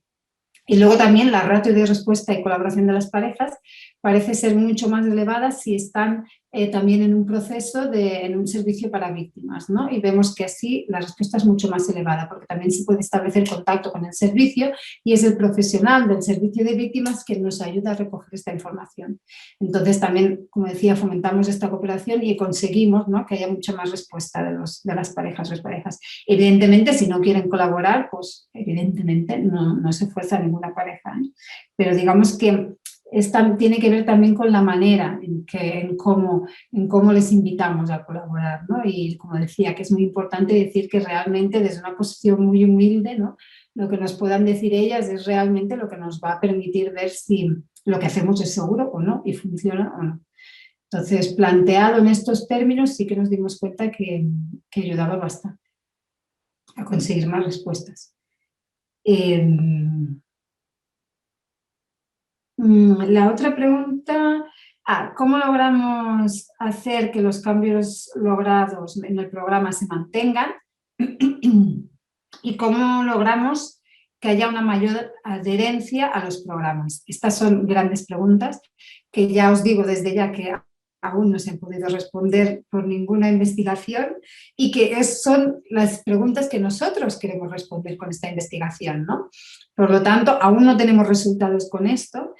Y luego también la ratio de respuesta y colaboración de las parejas parece ser mucho más elevada si están también en un proceso, en un servicio para víctimas, ¿no? Y vemos que así la respuesta es mucho más elevada porque también se puede establecer contacto con el servicio y es el profesional del servicio de víctimas que nos ayuda a recoger esta información. Entonces también, como decía, fomentamos esta cooperación y conseguimos, ¿no?, que haya mucha más respuesta de las parejas o exparejas. Evidentemente, si no quieren colaborar, pues evidentemente no se fuerza ninguna pareja, ¿eh? Pero digamos que tiene que ver también con la manera en cómo les invitamos a colaborar, ¿no? Y como decía, que es muy importante decir que realmente desde una posición muy humilde, ¿no?, lo que nos puedan decir ellas es realmente lo que nos va a permitir ver si lo que hacemos es seguro o no y funciona o no. Entonces, planteado en estos términos, sí que nos dimos cuenta que ayudaba bastante a conseguir más respuestas. La otra pregunta, ¿cómo logramos hacer que los cambios logrados en el programa se mantengan? ¿Y cómo logramos que haya una mayor adherencia a los programas? Estas son grandes preguntas que ya os digo desde ya que aún no se han podido responder por ninguna investigación y que son las preguntas que nosotros queremos responder con esta investigación, ¿no? Por lo tanto, aún no tenemos resultados con esto,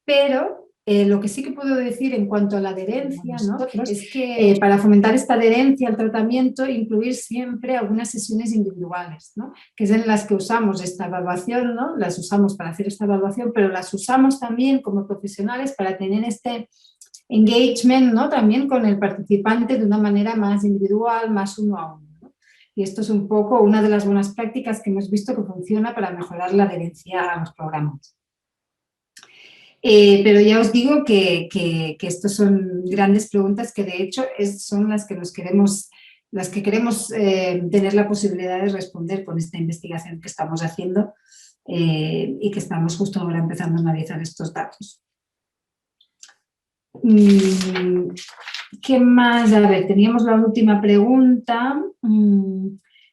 pero lo que sí que puedo decir en cuanto a la adherencia, ¿no?, es que para fomentar esta adherencia al tratamiento, incluir siempre algunas sesiones individuales, ¿no?, que es en las que usamos esta evaluación, ¿no?, las usamos para hacer esta evaluación, pero las usamos también como profesionales para tener este engagement, ¿no?, también con el participante de una manera más individual, más uno a uno, ¿no? Y esto es un poco una de las buenas prácticas que hemos visto que funciona para mejorar la adherencia a los programas. Pero ya os digo que estas son grandes preguntas que de hecho son las que queremos tener la posibilidad de responder con esta investigación que estamos haciendo y que estamos justo ahora empezando a analizar estos datos. ¿Qué más? A ver, teníamos la última pregunta.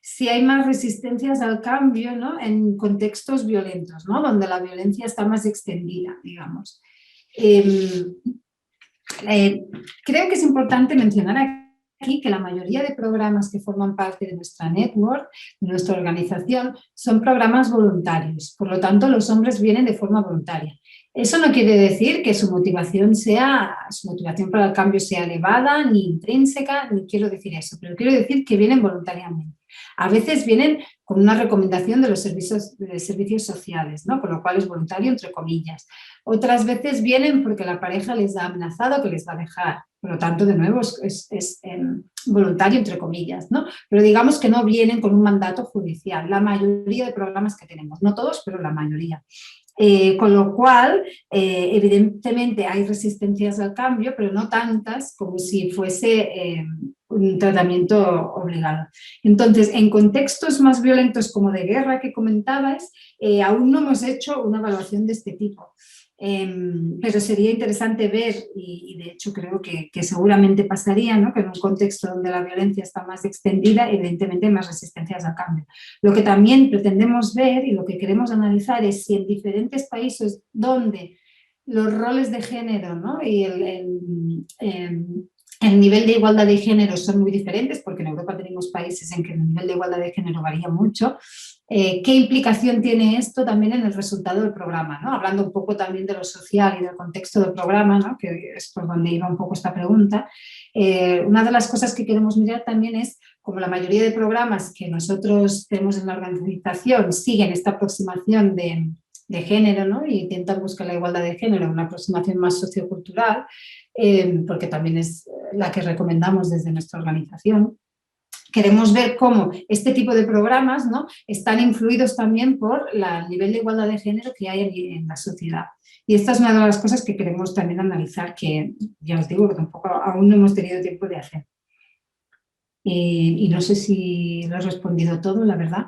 Si hay más resistencias al cambio, ¿no?, en contextos violentos, ¿no?, donde la violencia está más extendida, digamos. Creo que es importante mencionar aquí que la mayoría de programas que forman parte de nuestra network, de nuestra organización, son programas voluntarios. Por lo tanto, los hombres vienen de forma voluntaria. Eso no quiere decir que su motivación para el cambio sea elevada, ni intrínseca, ni quiero decir eso, pero quiero decir que vienen voluntariamente. A veces vienen con una recomendación de los servicios sociales, ¿no?, con lo cual es voluntario entre comillas. Otras veces vienen porque la pareja les ha amenazado que les va a dejar. Por lo tanto, de nuevo, es voluntario entre comillas, ¿no? Pero digamos que no vienen con un mandato judicial. La mayoría de programas que tenemos, no todos, pero la mayoría. Con lo cual, evidentemente hay resistencias al cambio, pero no tantas como si fuese un tratamiento obligado. Entonces, en contextos más violentos como de guerra que comentabas, aún no hemos hecho una evaluación de este tipo. Pero sería interesante ver, y de hecho creo que seguramente pasaría, ¿no?, que en un contexto donde la violencia está más extendida, evidentemente hay más resistencias al cambio. Lo que también pretendemos ver y lo que queremos analizar es si en diferentes países donde los roles de género, ¿no?, y el nivel de igualdad de género son muy diferentes, porque en Europa tenemos países en que el nivel de igualdad de género varía mucho. ¿Qué implicación tiene esto también en el resultado del programa, ¿no? Hablando un poco también de lo social y del contexto del programa, ¿no?, que es por donde iba un poco esta pregunta. Una de las cosas que queremos mirar también es, como la mayoría de programas que nosotros tenemos en la organización siguen esta aproximación de género, ¿no?, y intentan buscar la igualdad de género, una aproximación más sociocultural, porque también es la que recomendamos desde nuestra organización. Queremos ver cómo este tipo de programas, ¿no?, están influidos también por el nivel de igualdad de género que hay en la sociedad. Y esta es una de las cosas que queremos también analizar, que ya os digo que tampoco aún no hemos tenido tiempo de hacer. Y no sé si lo he respondido todo, la verdad.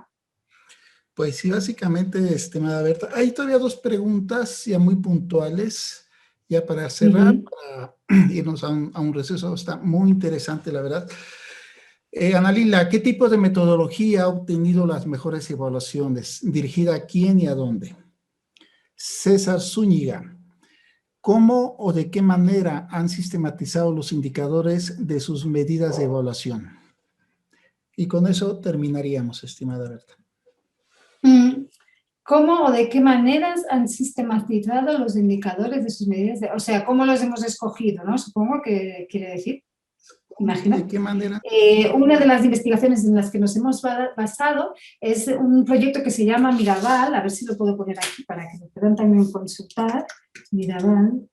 Pues sí, básicamente, estimada Berta, hay todavía dos preguntas ya muy puntuales, ya para cerrar, para irnos a un receso. Está muy interesante, la verdad. Ana Lila, ¿qué tipo de metodología ha obtenido las mejores evaluaciones? ¿Dirigida a quién y a dónde? César Zúñiga, ¿cómo o de qué manera han sistematizado los indicadores de sus medidas de evaluación? Y con eso terminaríamos, estimada Berta. ¿Cómo o de qué maneras han sistematizado los indicadores de sus medidas? O sea, ¿cómo los hemos escogido, ¿no? Supongo que quiere decir. Imagino. ¿De qué manera? Una de las investigaciones en las que nos hemos basado es un proyecto que se llama Miraval, a ver si lo puedo poner aquí para que lo puedan también consultar. Miraval.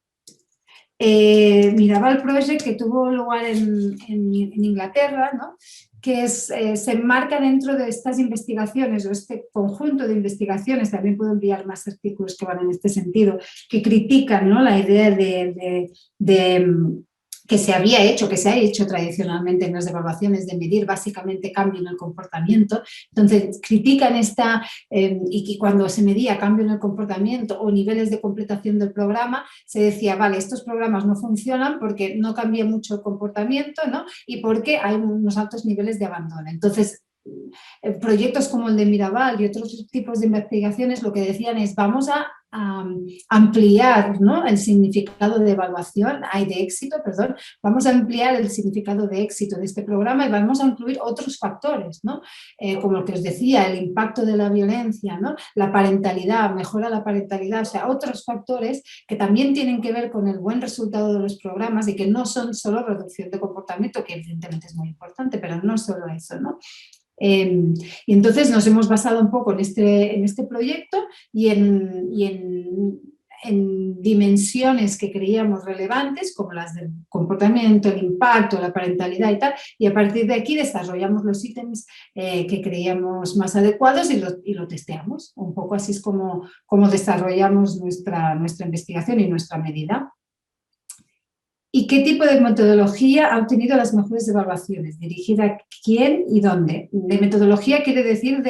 Miraval Project, que tuvo lugar en Inglaterra, ¿no?, que se enmarca dentro de estas investigaciones o este conjunto de investigaciones. También puedo enviar más artículos que van en este sentido, que critican, ¿no?, la idea que se había hecho, que se ha hecho tradicionalmente en las evaluaciones, de medir básicamente cambio en el comportamiento. Entonces, critican y que cuando se medía cambio en el comportamiento o niveles de completación del programa, se decía, vale, estos programas no funcionan porque no cambia mucho el comportamiento, ¿no?, y porque hay unos altos niveles de abandono. Entonces, proyectos como el de Miraval y otros tipos de investigaciones lo que decían es, vamos a ampliar, ¿no?, el significado de evaluación, de éxito, perdón, vamos a ampliar el significado de éxito de este programa y vamos a incluir otros factores, ¿no?, como lo que os decía, el impacto de la violencia, ¿no?, la parentalidad, mejora la parentalidad, o sea, otros factores que también tienen que ver con el buen resultado de los programas y que no son solo reducción de comportamiento, que evidentemente es muy importante, pero no solo eso, ¿no? Y entonces nos hemos basado un poco en este proyecto y en en dimensiones que creíamos relevantes, como las del comportamiento, el impacto, la parentalidad y tal, y a partir de aquí desarrollamos los ítems que creíamos más adecuados y lo testeamos. Un poco así es como desarrollamos nuestra investigación y nuestra medida. ¿Y qué tipo de metodología ha obtenido las mejores evaluaciones? ¿Dirigida a quién y dónde? De metodología quiere decir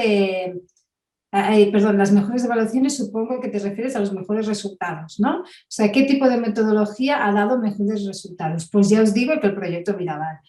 perdón, las mejores evaluaciones supongo que te refieres a los mejores resultados, ¿no? O sea, ¿qué tipo de metodología ha dado mejores resultados? Pues ya os digo que el proyecto Mirabal.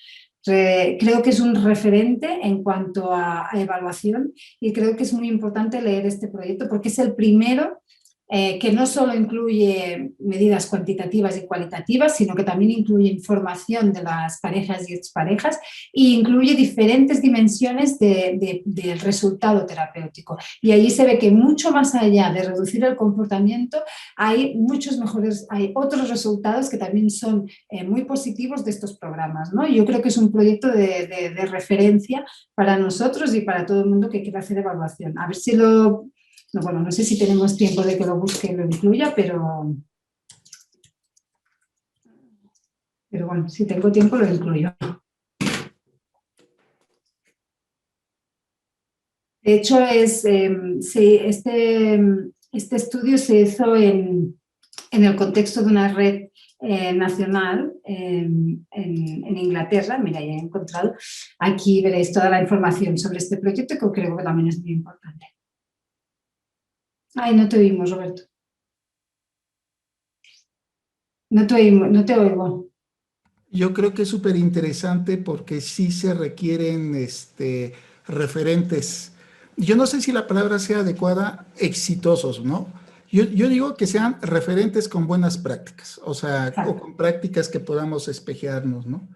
Creo que es un referente en cuanto a evaluación y creo que es muy importante leer este proyecto porque es el primero que no solo incluye medidas cuantitativas y cualitativas, sino que también incluye información de las parejas y exparejas e incluye diferentes dimensiones del resultado terapéutico. Y allí se ve que mucho más allá de reducir el comportamiento, hay otros resultados que también son muy positivos de estos programas, ¿no? Yo creo que es un proyecto de referencia para nosotros y para todo el mundo que quiera hacer evaluación. A ver si no sé si tenemos tiempo de que lo busque y lo incluya, pero bueno, si tengo tiempo lo incluyo. De hecho, este estudio se hizo en el contexto de una red nacional en Inglaterra. Mira, ya he encontrado. Aquí veréis toda la información sobre este proyecto que creo que también es muy importante. Ay, no te oímos, Roberto. No te oigo. Yo creo que es súper interesante porque sí se requieren referentes. Yo no sé si la palabra sea adecuada, exitosos, ¿no? Yo digo que sean referentes con buenas prácticas, o sea, o con prácticas que podamos espejearnos, ¿no?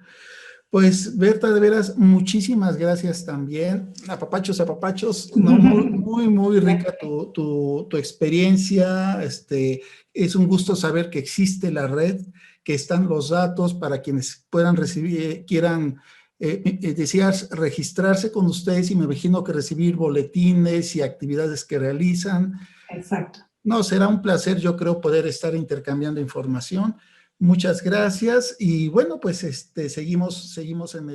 Pues Berta, de veras, muchísimas gracias también. Apapachos, ¿no? Muy rica tu experiencia. Es un gusto saber que existe la red, que están los datos para quienes puedan recibir, quieran, decías, registrarse con ustedes y me imagino que recibir boletines y actividades que realizan. Exacto. No, será un placer, yo creo, poder estar intercambiando información. Muchas gracias y bueno, pues seguimos en